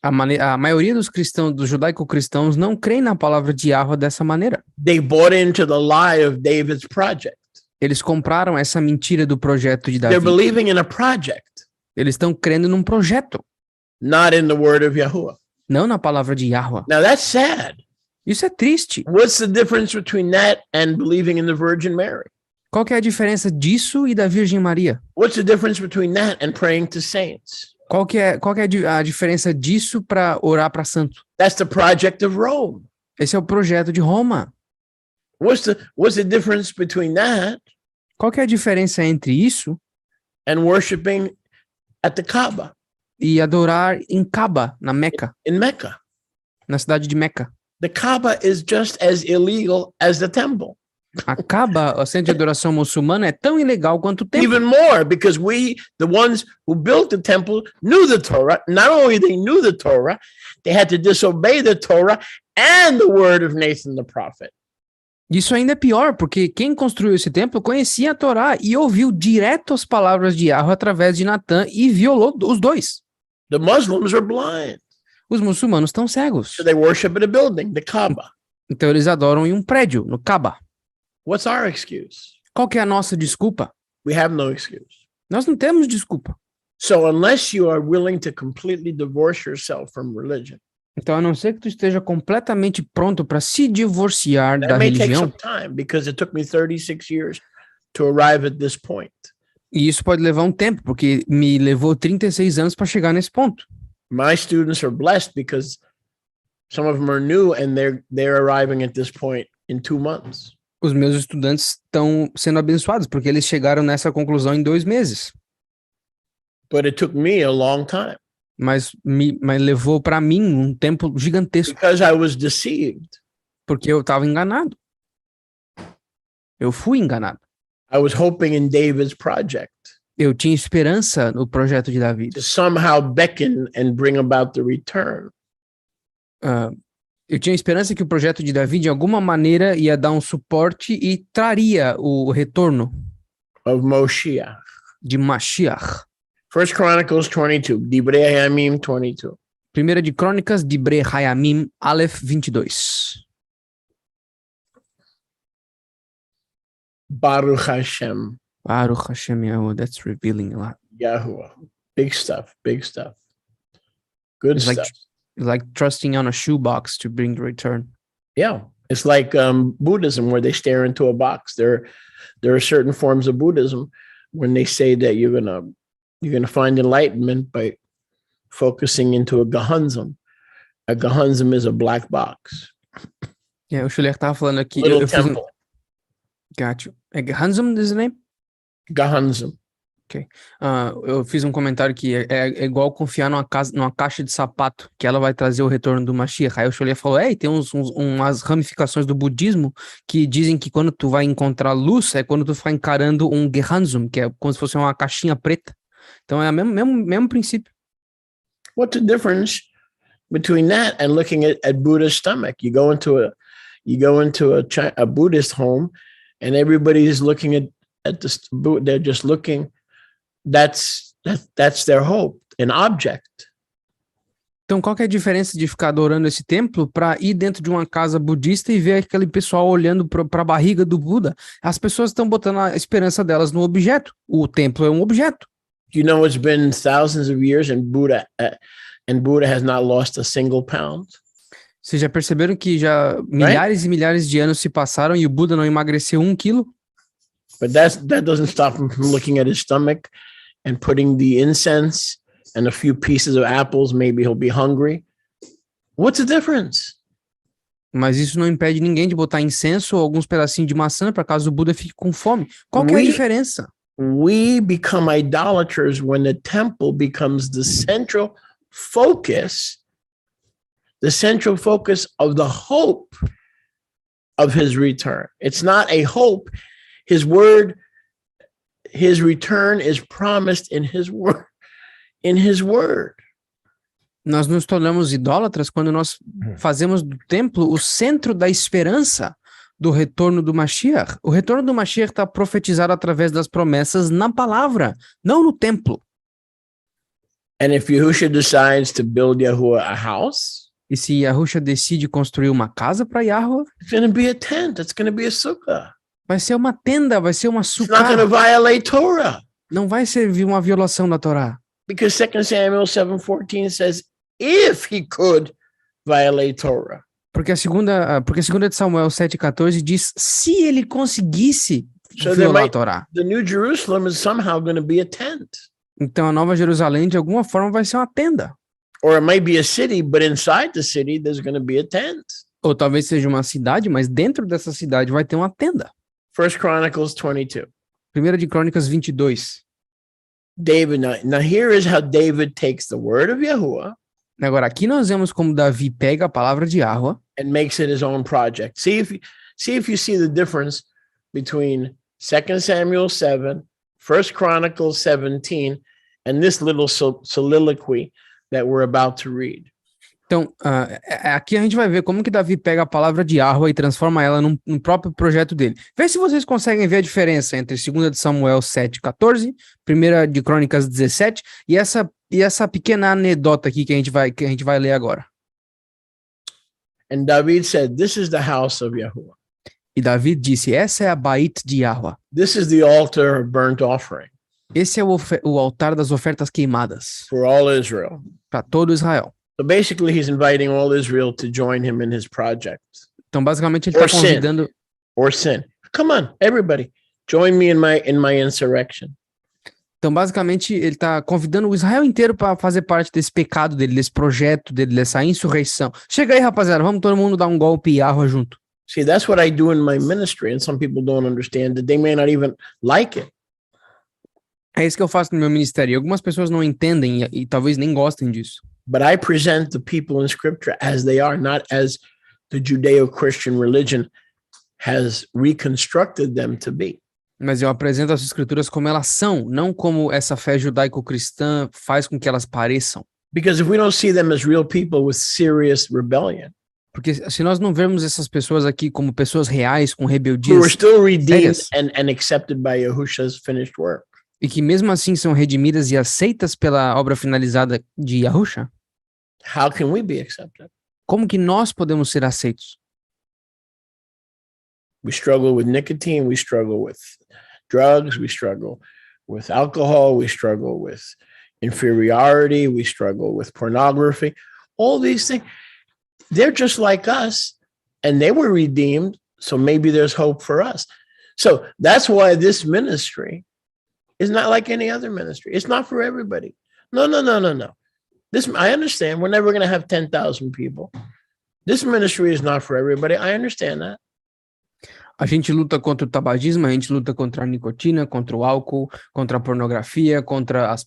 A maioria dos judaico-cristãos não creem na palavra de Yahweh dessa maneira. They bought into the lie of David's project. Eles compraram essa mentira do projeto de They're Davi. believing in a project, Eles estão crendo num projeto, not in the word of Yahuwah. não na palavra de Yahweh. Now that's sad. Isso é triste. What's the difference between that and believing in the Virgin Mary? Qual que é a diferença disso e da Virgem Maria? What's the difference between that and praying to saints? Qual que é a diferença disso para orar para santo? That's the project of Rome. Esse é o projeto de Roma. What's the difference between that Qual que é a diferença entre isso and worshiping at the Kaaba e adorar em Kaaba, na Meca, in Mecca? na cidade de Meca? The Kaaba is just as illegal as the temple. A Kaaba, o centro de adoração muçulmano, é tão ilegal quanto o templo. Even more, because we, the ones who built the temple, knew the Torah. Not only they knew the Torah, they had to disobey the Torah and the word of Nathan the prophet. Isso ainda é pior, porque quem construiu esse templo conhecia a Torá e ouviu direto as palavras de Yahweh através de Natã e violou os dois. The Muslims are blind, Os muçulmanos estão cegos. so they worship at a building, the Kaaba. Então eles adoram em um prédio, no Kaaba. What's our excuse? Qual que é a nossa desculpa? We have no excuse. Nós não temos desculpa. So unless you are willing to completely divorce yourself from religion, Então, a não ser que tu esteja completamente pronto para se divorciar da that may take religião, some time because it took me 36 years to arrive at this point. e isso pode levar um tempo, porque me levou 36 anos para chegar nesse ponto. My students are blessed because some of them are new and they're arriving at this point in 2 months. Os meus estudantes estão sendo abençoados, porque eles chegaram nessa conclusão em 2 meses. But it took me a long time Mas levou para mim um tempo gigantesco, because I was deceived. porque eu estava enganado. Eu fui enganado. I was hoping in David's project Eu tinha esperança no projeto de Davi. to somehow beckon and bring about the return. Eu tinha esperança que o projeto de Davi, de alguma maneira, ia dar um suporte e traria o retorno Of Moshiach. de Mashiach. 1 Chronicles 22, Divrei Hayamim 22. Primeira de Crônicas, Divrei Hayamim, Aleph 22. Baruch Hashem, Baruch Hashem Yahuwah, that's revealing a lot. Yahuwah. Big stuff, big stuff. Good It's stuff. like trusting on a shoebox to bring the return. Yeah. It's like Buddhism where they stare into a box. There are certain forms of Buddhism when they say that you're gonna find enlightenment by focusing into a Gehanzum. A Gehanzum is a black box. O Schuller estava falando aqui. Little Eu fiz temple. Got you. Handsome is the name? Gehanzum. Eu fiz um comentário que é igual confiar numa caixa de sapato, que ela vai trazer o retorno do Mashiach. Aí o Schuller falou, tem umas ramificações do budismo que dizem que quando tu vai encontrar luz, é quando tu vai encarando um Gehanzum, que é como se fosse uma caixinha preta. Então é o mesmo princípio. What's the difference between that and looking at Buddha's stomach? You go into a Buddhist home and everybody's looking at this, they're just looking. That's their hope, an object. Então, qual que é a diferença de ficar adorando esse templo para ir dentro de uma casa budista e ver aquele pessoal olhando para a barriga do Buda? As pessoas estão botando a esperança delas no objeto. O templo é um objeto. You know, it's been thousands of years and Buddha has not lost a single pound. Vocês já perceberam que já milhares e milhares de anos se passaram e o Buda não emagreceu 1 quilo? But that doesn't stop him from looking at his stomach and putting the incense and a few pieces of apples. Maybe he'll be hungry. What's the difference? Mas isso não impede ninguém de botar incenso ou alguns pedacinhos de maçã para caso o Buda fique com fome. Qual que é a diferença? We become idolaters when the temple becomes the central focus of the hope of his return. It's not a hope. His return is promised in his word. Nós nos tornamos idólatras quando nós fazemos do templo o centro da esperança do retorno do Mashiach. O retorno do Mashiach está profetizado através das promessas na palavra, não no templo. And if Yahusha decides to build Yahuwah a house, e se Yahusha decide construir uma casa para Yahweh, it's going to be a tent. It's going to be a sukkah. Vai ser uma tenda, vai ser uma It's not going to sukkah. violate Torah. Não vai servir uma violação da Torá. Because 2 Samuel 7:14 says, if he could violate Torah. Porque a segunda de Samuel 7,14 diz se ele conseguisse So violar a Torá. the New Jerusalem is somehow going to be a tent. Então a Nova Jerusalém, de alguma forma, vai ser uma tenda. Or it might be a city, but inside the city, there's going to be a tent. Ou talvez seja uma cidade, mas dentro dessa cidade vai ter uma tenda. 1 Chronicles 22. Primeira de Crônicas 22. David, now here is how David takes the word of Yahuwah Agora, aqui nós vemos como Davi pega a palavra de Yahweh and makes it his own project. See if you see the difference between 2 Samuel 7, 1 Chronicles 17, and this little soliloquy that we're about to read. Então, aqui a gente vai ver como que Davi pega a palavra de Yahweh e transforma ela no próprio projeto dele. Vê se vocês conseguem ver a diferença entre 2 de Samuel 7,14, 1 de Crônicas 17 e essa pequena anedota aqui que a gente vai ler agora. And David said, this is the house of Yahuwah. E Davi disse, essa é a Bait de Yahweh. This is the altar of burnt offering Esse é o altar das ofertas queimadas for all Israel. para todo Israel. So basically, he's inviting all Israel to join him in his project. Então, basicamente, ele Or está sin. convidando... Or sin. Come on, everybody, join me in my insurrection. Então, basicamente, ele está convidando o Israel inteiro para fazer parte desse pecado dele, desse projeto dele, dessa insurreição. Chega aí, rapaziada, vamos todo mundo dar um golpe e Yahweh junto. See, that's what I do in my ministry, and some people don't understand that they may not even like it. É isso que eu faço no meu ministério. E algumas pessoas não entendem e talvez nem gostem disso. But I present the people in Scripture as they are, not as the Judeo-Christian religion has reconstructed them to be. Mas eu apresento as escrituras como elas são, não como essa fé judaico-cristã faz com que elas pareçam. Because if we don't see them as real people with serious rebellion, Porque se nós não vermos essas pessoas aqui como pessoas reais, com who are rebeldias, still redeemed Serious. and accepted by Yahusha's finished work, e que mesmo assim são redimidas e aceitas pela obra finalizada de Yahusha, how can we be accepted? como que nós podemos ser aceitos? We struggle with nicotine, we struggle with drugs, we struggle with alcohol, we struggle with inferiority, we struggle with pornography. All these things, they're just like us, and they were redeemed, so maybe there's hope for us. So that's why this ministry is not like any other ministry. It's not for everybody. No. This, I understand, we're never going to have 10,000 people. This ministry is not for everybody. I understand that. A gente luta contra o tabagismo, a gente luta contra a nicotina, contra o álcool, contra a pornografia, contra os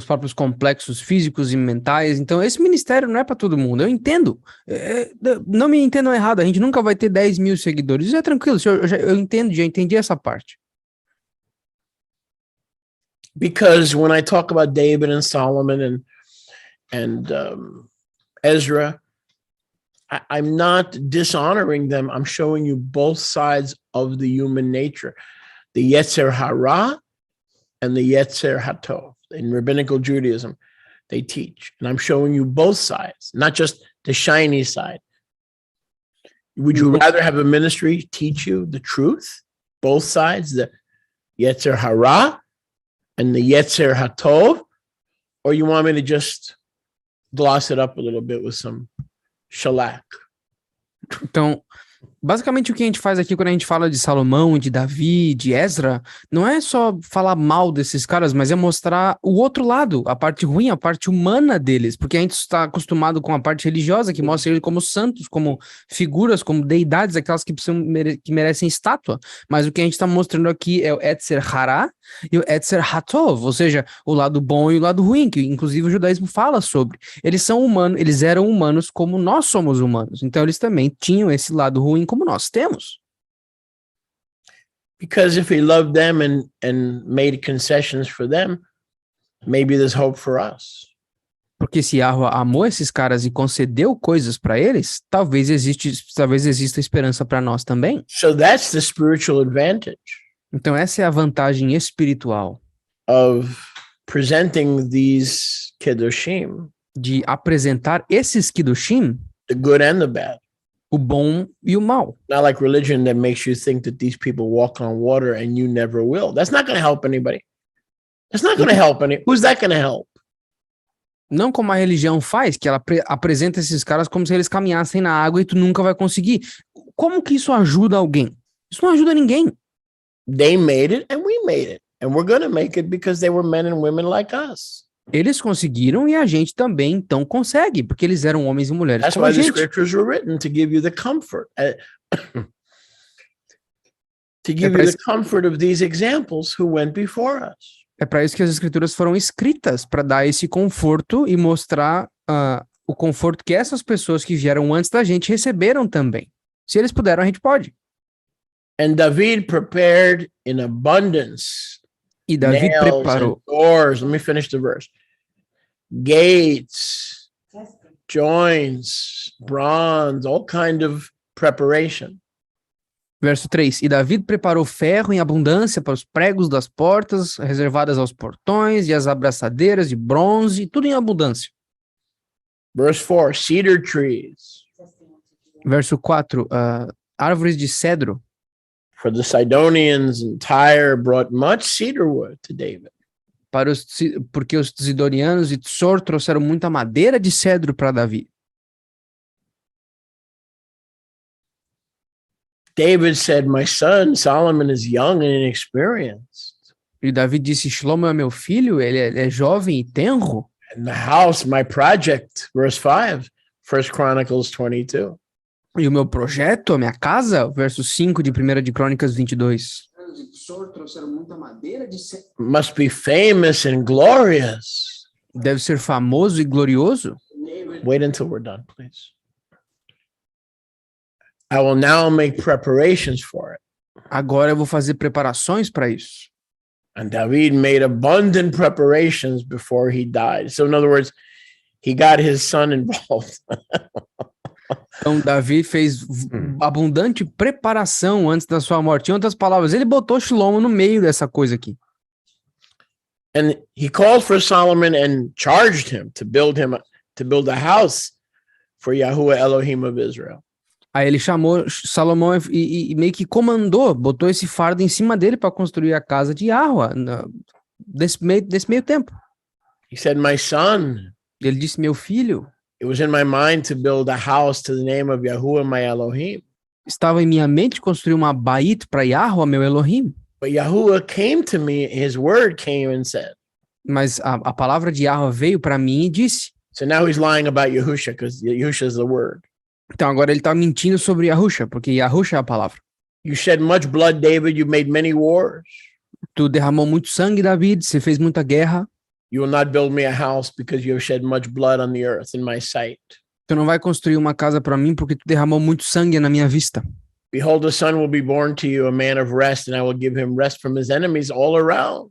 próprios complexos físicos e mentais. Então, esse ministério não é para todo mundo. Eu entendo. Não me entendam errado, a gente nunca vai ter 10 mil seguidores. Isso é tranquilo, eu entendo, já entendi essa parte. Because when I talk about David and Solomon and Ezra, I'm not dishonoring them. I'm showing you both sides of the human nature, the Yetzer Hara and the Yetzer Hatov. In rabbinical Judaism, they teach, and I'm showing you both sides, not just the shiny side. Would you rather have a ministry teach you the truth, both sides, the Yetzer Hara and the Yetzer Hatov, or you want me to just gloss it up a little bit with some shellac? Então, basicamente o que a gente faz aqui quando a gente fala de Salomão, de Davi, de Ezra, não é só falar mal desses caras, mas é mostrar o outro lado, a parte ruim, a parte humana deles, porque a gente está acostumado com a parte religiosa, que mostra eles como santos, como figuras, como deidades, aquelas que merecem estátua, mas o que a gente está mostrando aqui é o Yetzer Hara e o Yetzer Hatov, ou seja, o lado bom e o lado ruim, que inclusive o judaísmo fala sobre. Eles são humanos, eles eram humanos como nós somos humanos, então eles também tinham esse lado ruim como nós temos. Because if he loved them and made concessions for them, maybe there's hope for us. Porque se Yahweh amou esses caras e concedeu coisas para eles, talvez exista esperança para nós também. So that's the spiritual advantage Então essa é a vantagem espiritual of presenting these Kiddushim, de apresentar esses Kiddushim, the good and the bad, o bom e o mal. Not like religion that makes you think that these people walk on water and you never will. That's not going to help anybody. That's not going to help any. Who's that going to help? Não como a religião faz, que ela apresenta esses caras como se eles caminhassem na água e tu nunca vai conseguir. Como que isso ajuda alguém? Isso não ajuda ninguém. They made it and we made it. And we're going to make it because they were men and women like us. Eles conseguiram e a gente também então consegue, porque eles eram homens e mulheres That's como why a the gente. scriptures were written, to give you the comfort. To give you the comfort of these examples who went before us. É para isso que as escrituras foram escritas, para dar esse conforto e mostrar o conforto que essas pessoas que vieram antes da gente receberam também. Se eles puderam, a gente pode. And David prepared in abundance. E Davi nails preparou. and doors. Let me finish the verse. Gates, joints, bronze, all kind of preparation. Verso 3. E Davi preparou ferro em abundância para os pregos das portas, reservadas aos portões, e as abraçadeiras de bronze, tudo em abundância. Verse 4, cedar trees. Verso 4. Árvores de cedro. For the Sidonians and Tyre brought much cedar wood to David. Porque os sidonianos e Tsor trouxeram muita madeira de cedro para Davi. David said, my son Solomon is young and inexperienced. E Davi disse, Shlomo é meu filho, ele é jovem e tenro. And the house, my project, verse 5, 1 Chronicles 22. E o meu projeto, a minha casa, verso 5 de 1 de Crônicas 22. Must be famous and glorious. Deve ser famoso e glorioso. Wait until we're done, please. I will now make preparations for it. Agora eu vou fazer preparações para isso. And David made abundant preparations before he died. So in other words, he got his son involved. Então Davi fez abundante preparação antes da sua morte. Em outras palavras, ele botou Shlomo no meio dessa coisa aqui. And he called for Solomon and charged him to build a house for Yahuwah Elohim of Israel. Aí ele chamou Salomão e meio que comandou, botou esse fardo em cima dele para construir a casa de Yahuwah desse meio tempo. He said, my son. Ele disse, meu filho. It was in my mind to build a house to the name of Yahuwah my Elohim. Estava em minha mente construir uma bait para Yahuwah, meu Elohim. But Yahuwah came to me, his word came and said. Mas a palavra de Yahuwah veio para mim e disse. So now he's lying about Yahusha because Yahusha is the word. Então agora ele está mentindo sobre Yahusha, porque Yahusha é a palavra. You shed much blood, David. You made many wars. Tu derramou muito sangue, David. Você fez muita guerra. You will not build me a house because you have shed much blood on the earth in my sight. Tu não vai construir uma casa para mim porque tu derramou muito sangue na minha vista. Behold, a son will be born to you, a man of rest, and I will give him rest from his enemies all around.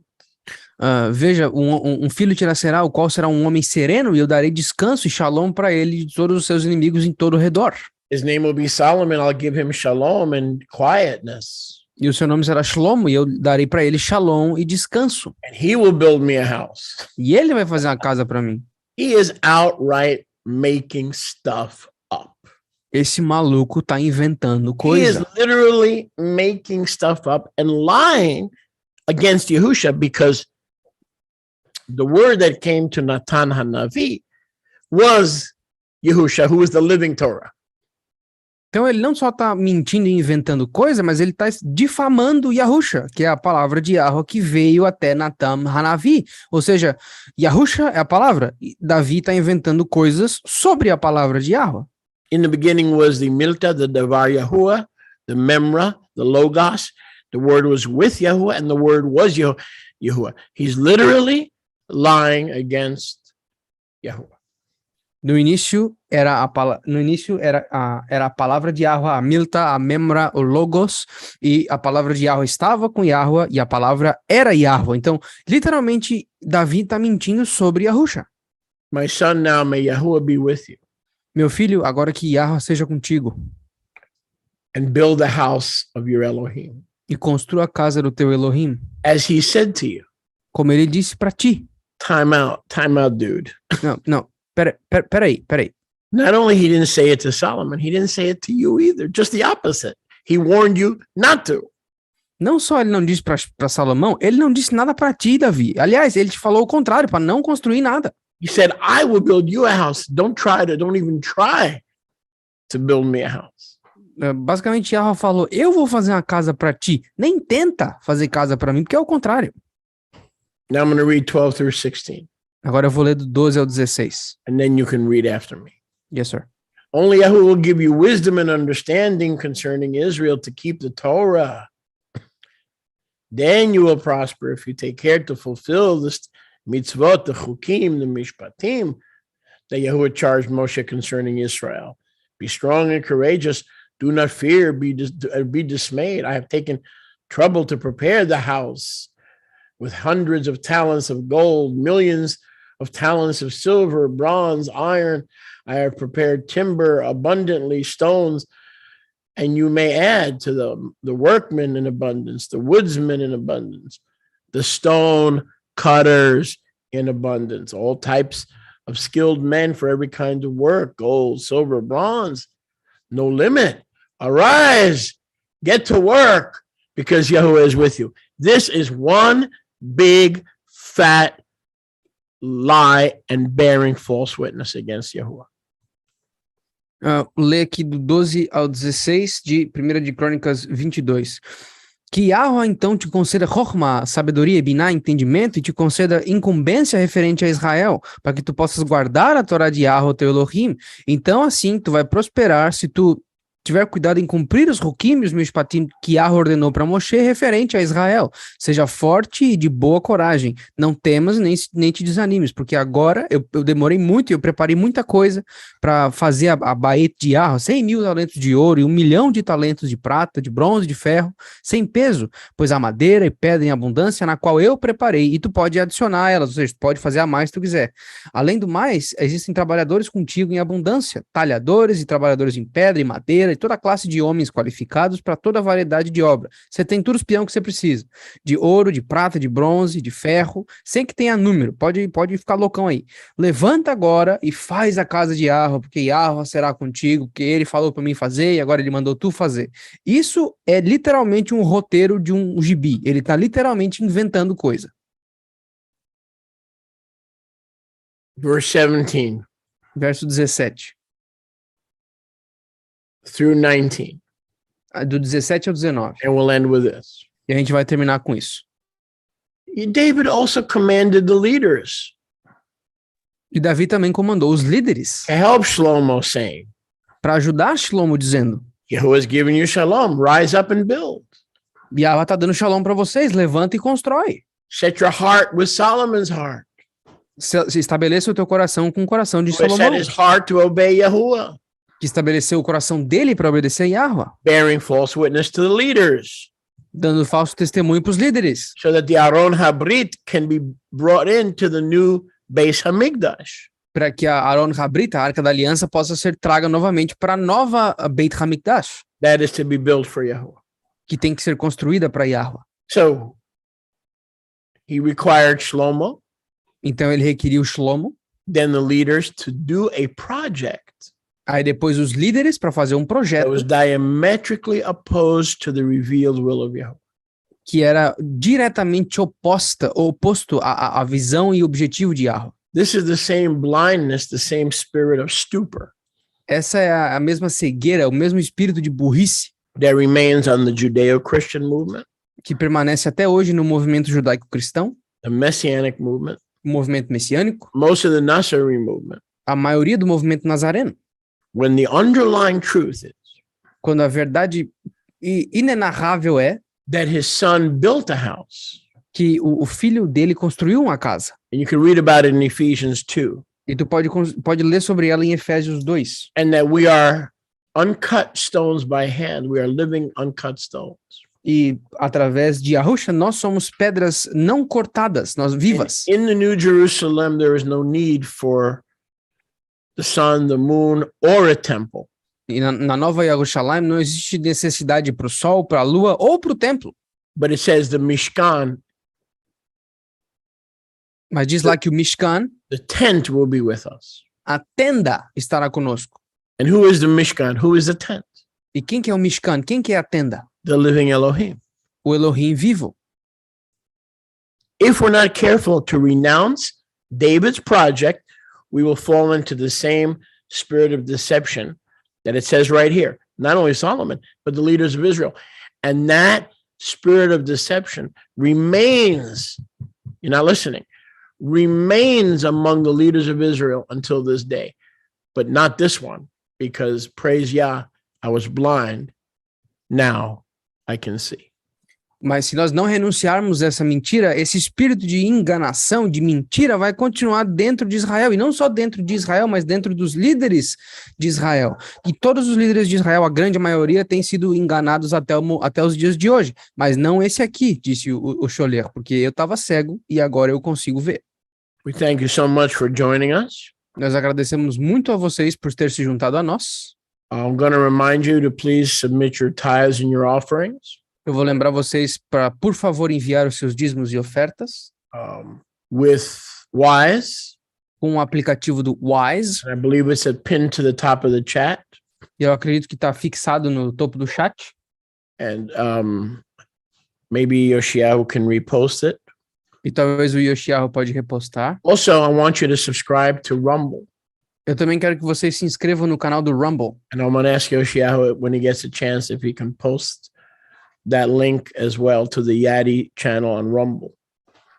Veja, um filho te nascerá, o qual será um homem sereno, e eu darei descanso e shalom para ele de todos os seus inimigos em todo o redor. His name will be Solomon. I'll give him shalom and quietness. E o seu nome será Shlomo, e eu darei para ele shalom e descanso. And he will build me a house. E ele vai fazer uma casa para mim. He is outright making stuff up. Esse maluco tá inventando He is coisa. literally making stuff up and lying against Yahusha because the word that came to Natan Hanavi was Yahusha, who is the living Torah. Então ele não só tá mentindo e inventando coisa, mas ele tá difamando Yahusha, que é a palavra de Yahuwah que veio até Natan Hanavi. Ou seja, Yahusha é a palavra, e Davi tá inventando coisas sobre a palavra de Yahuwah. In the beginning was the Milta, the Davar Yahuwah, the Memra, the Logos. The word was with Yahuwah, and the word was Yahuwah. He's literally lying against Yahuwah. No início era a palavra de Yahuwah, a Milta, a Memra, o Logos, e a palavra de Yahuwah estava com Yahuwah e a palavra era Yahuwah. Então, literalmente, Davi está mentindo sobre Yahusha. My son, now may Yahuwah be with you. Meu filho, agora que Yahuwah seja contigo. And build the house of your Elohim. E construa a casa do teu Elohim. As he said to you. Como ele disse para ti. Time out, dude. Não, peraí. Not only he didn't say it to Solomon, he didn't say it to you either. Just the opposite. He warned you not to. Não só ele não disse para Salomão, ele não disse nada para ti, Davi. Aliás, ele te falou o contrário, para não construir nada. He said, I will build you a house. Don't even try to build me a house. Basicamente, Yahweh falou, eu vou fazer uma casa para ti. Nem tenta fazer casa para mim, porque é o contrário. Now I'm going to read 12 through 16. Agora eu vou ler do 12 ao 16. And then you can read after me. Yes, sir. Only Yahweh will give you wisdom and understanding concerning Israel to keep the Torah. Then you will prosper if you take care to fulfill the mitzvot, the chukim, the mishpatim that Yahuwah charged Moshe concerning Israel. Be strong and courageous. Do not fear. Be dismayed. I have taken trouble to prepare the house with hundreds of talents of gold, millions of talents of silver, bronze, iron. I have prepared timber abundantly, stones, and you may add to the workmen in abundance, the woodsmen in abundance, the stone cutters in abundance, all types of skilled men for every kind of work, gold, silver, bronze, no limit. Arise, get to work, because Yahuwah is with you. This is one big, fat lie and bearing false witness against Yahuwah. Lê aqui do 12 ao 16 de 1 de Crônicas 22. Que Yahweh então te conceda chokhmah, sabedoria, biná, entendimento, e te conceda incumbência referente a Israel, para que tu possas guardar a Torá de Yahweh, teu Elohim. Então assim tu vai prosperar se tu tiver cuidado em cumprir os hukim e os mishpatim que Yahweh ordenou para Moshe referente a Israel. Seja forte e de boa coragem. Não temas nem te desanimes, porque agora eu demorei muito e eu preparei muita coisa para fazer a baeta de Yahweh, 100.000 talentos de ouro e 1 milhão de talentos de prata, de bronze, de ferro, sem peso, pois há madeira e pedra em abundância na qual eu preparei, e tu pode adicionar elas, ou seja, tu pode fazer a mais se tu quiser. Além do mais, existem trabalhadores contigo em abundância, talhadores e trabalhadores em pedra e madeira, e toda a classe de homens qualificados para toda a variedade de obra. Você tem tudo os peão que você precisa. De ouro, de prata, de bronze, de ferro, sem que tenha número. Pode ficar loucão aí. Levanta agora e faz a casa de Yahweh, porque Yahweh será contigo, porque ele falou para mim fazer e agora ele mandou tu fazer. Isso é literalmente um roteiro de um gibi. Ele está literalmente inventando coisa. Verse 17. Verso 17. Through 19. Do 17 ao 19. And we'll end with this. E a gente vai terminar com isso. David also commanded the leaders E Davi também comandou os líderes to help Shlomo, saying, para ajudar Shlomo, dizendo: Yahuwah has given you shalom, rise up and build. Yahweh está dando shalom para vocês, levanta e constrói. Set your heart with Solomon's heart. Se estabeleça o teu coração com o coração de Who has set Salomão, his heart to obey Yahuwah, que estabeleceu o coração dele para obedecer a Yahweh, bearing false witness to the leaders, dando falso testemunho para os líderes, so that the Aron Habrit can be brought into the new Beis Hamikdash. para que a Aron Habrit, a Arca da Aliança, possa ser traga novamente para a nova Beit Hamikdash, That is to be built for Yahuwah. que tem que ser construída para Yahweh. So he required Shlomo, Então ele requeriu Shlomo, then the leaders to do a project aí depois os líderes para fazer um that projeto was diametrically opposed to the revealed will of Yahuwah. que era diretamente oposto à visão e objetivo de Yahweh. This is the same blindness, the same spirit of stupor Essa é a mesma cegueira, o mesmo espírito de burrice that remains on the Judeo-Christian movement, que permanece até hoje no movimento judaico-cristão, the Messianic movement, o movimento messiânico, most of the Nazarene movement, a maioria do movimento nazareno. when the underlying truth is Quando a verdade inenarrável é that his son built a house. que o filho dele construiu uma casa. And you can read about it in Ephesians 2. E tu pode ler sobre ela em Efésios 2. And that we are uncut stones by hand. We are living uncut stones. E através de Yahusha nós somos pedras não cortadas, nós vivas. In the New Jerusalem, there is no need for the sun, the moon, or a temple. E na Nova Jerusalém não existe necessidade para o sol, para a lua ou para o templo. But it says the Mishkan, Mas diz lá que o Mishkan, the tent, will be with us. a tenda estará conosco. And who is the Mishkan? Who is the tent? E quem que é o Mishkan? Quem que é a tenda? The living Elohim. O Elohim vivo. If we're not careful to renounce David's project, we will fall into the same spirit of deception that it says right here. Not only Solomon, but the leaders of Israel. And that spirit of deception remains, you're not listening, remains among the leaders of Israel until this day. But not this one, because praise Yah, I was blind, now I can see. Mas se nós não renunciarmos a essa mentira, esse espírito de enganação, de mentira, vai continuar dentro de Israel. E não só dentro de Israel, mas dentro dos líderes de Israel. E todos os líderes de Israel, a grande maioria, têm sido enganados até os dias de hoje. Mas não esse aqui, disse o Scholler, porque eu estava cego e agora eu consigo ver. We thank you so much for joining us. Nós agradecemos muito a vocês por ter se juntado a nós. I'm going to remind you to please submit your tithes and your offerings. Eu vou lembrar vocês para, por favor, enviar os seus dízimos e ofertas with Wise. Com o aplicativo do Wise. I believe it's pinned to the top of the chat. E eu acredito que está fixado no topo do chat. And maybe Yoshiahu can repost it. E talvez o Yoshiahu pode repostar. Also, I want you to subscribe to Rumble. Eu também quero que vocês se inscrevam no canal do Rumble. And I'm going to ask Yoshiahu when he gets a chance if he can post that link as well to the YATI channel on Rumble.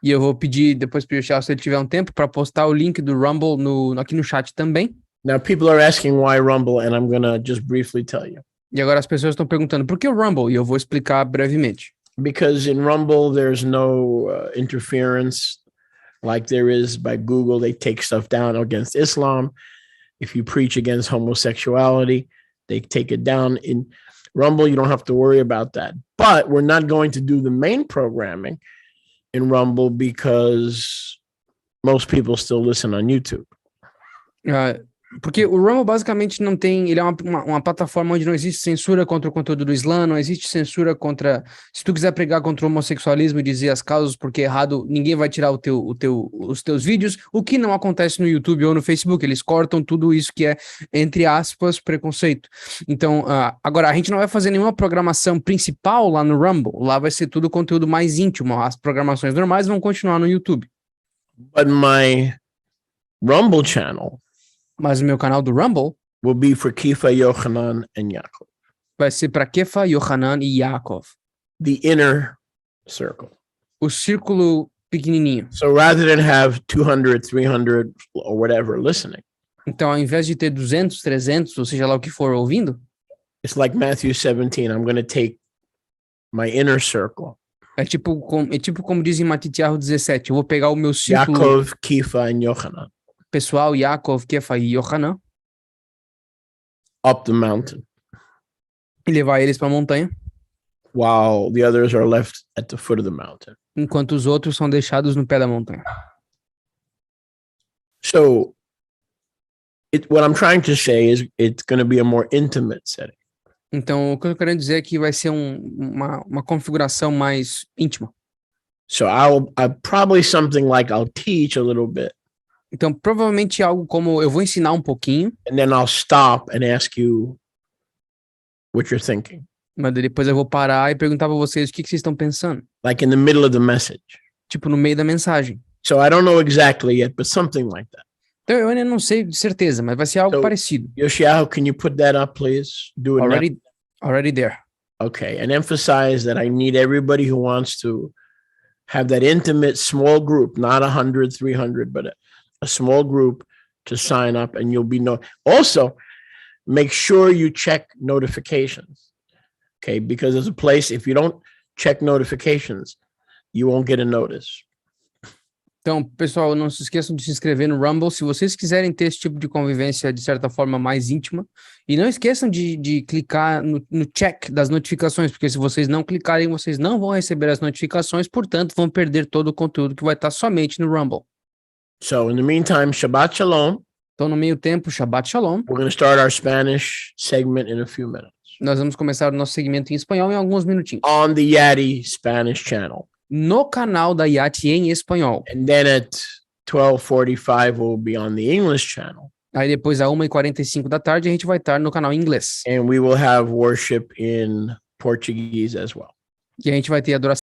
E eu vou pedir depois para o Yoshiahu, se ele tiver um tempo, para postar o link do Rumble aqui no chat também. Now, people are asking why Rumble, and I'm going to just briefly tell you. E agora as pessoas estão perguntando, por que o Rumble? E eu vou explicar brevemente. Because in Rumble, there's no interference like there is by Google. They take stuff down against Islam. If you preach against homosexuality, they take it down. In Rumble, you don't have to worry about that. But we're not going to do the main programming in Rumble because most people still listen on YouTube. Porque o Rumble basicamente não tem, ele é uma plataforma onde não existe censura contra o conteúdo do Islã, não existe censura contra, se tu quiser pregar contra o homossexualismo e dizer as causas porque é errado, ninguém vai tirar os teus vídeos, o que não acontece no YouTube ou no Facebook, eles cortam tudo isso que é, entre aspas, preconceito. Então, agora, a gente não vai fazer nenhuma programação principal lá no Rumble, lá vai ser tudo conteúdo mais íntimo, as programações normais vão continuar no YouTube. But my Rumble channel, mas o meu canal do Rumble will be for Kifa, Yochanan, and Yaakov. Vai ser para Kefa, Yohanan e Yaakov. The inner circle. O círculo pequenininho. So rather than have 200, 300 or whatever listening. Então, ao invés de ter 200, 300, ou seja lá o que for ouvindo. It's like Matthew 17. I'm going to take my inner circle. É tipo como diz em Matitiahu 17. Eu vou pegar o meu círculo. Yaakov, Kifa, and Yochanan. Pessoal, Yaakov, Kefa e Yohanan. Up the mountain. E levar eles para a montanha. While the others are left at the foot of the mountain. Enquanto os outros são deixados no pé da montanha. So, what I'm trying to say is it's going to be a more intimate setting. Então, o que eu quero dizer é que vai ser uma configuração mais íntima. So, I'll probably something like I'll teach a little bit. Então, provavelmente algo como eu vou ensinar um pouquinho. And then I'll stop and ask you what you're thinking. Mas depois eu vou parar e perguntar para vocês o que vocês estão pensando. Like in the middle of the message. Tipo, no meio da mensagem. So I don't know exactly yet, but something like that. Então, eu ainda não sei de certeza, mas vai ser algo parecido. Yoshiahu, can you put that up, please? Do it already there. Okay, and emphasize that I need everybody who wants to have that intimate small group, not 100, 300, but a small group to sign up, and you'll be also make sure you check notifications. Okay, because there's a place, if you don't check notifications, you won't get a notice. Então, pessoal, não se esqueçam de se inscrever no Rumble se vocês quiserem ter esse tipo de convivência de certa forma mais íntima. E não esqueçam de clicar no check das notificações, porque se vocês não clicarem, vocês não vão receber as notificações, portanto, vão perder todo o conteúdo que vai estar somente no Rumble. So, in the meantime, Shabbat Shalom. Então, no meio tempo, Shabbat Shalom. We're going to start our Spanish segment in a few minutes. Nós vamos começar o nosso segmento em espanhol em alguns minutinhos. On the YATI Spanish channel. No canal da YATI em espanhol. And then at 12:45 we'll be on the English channel. Aí depois, às 1h45 da tarde, a gente vai estar no canal em inglês. And we will have worship in Portuguese as well. E a gente vai ter adoração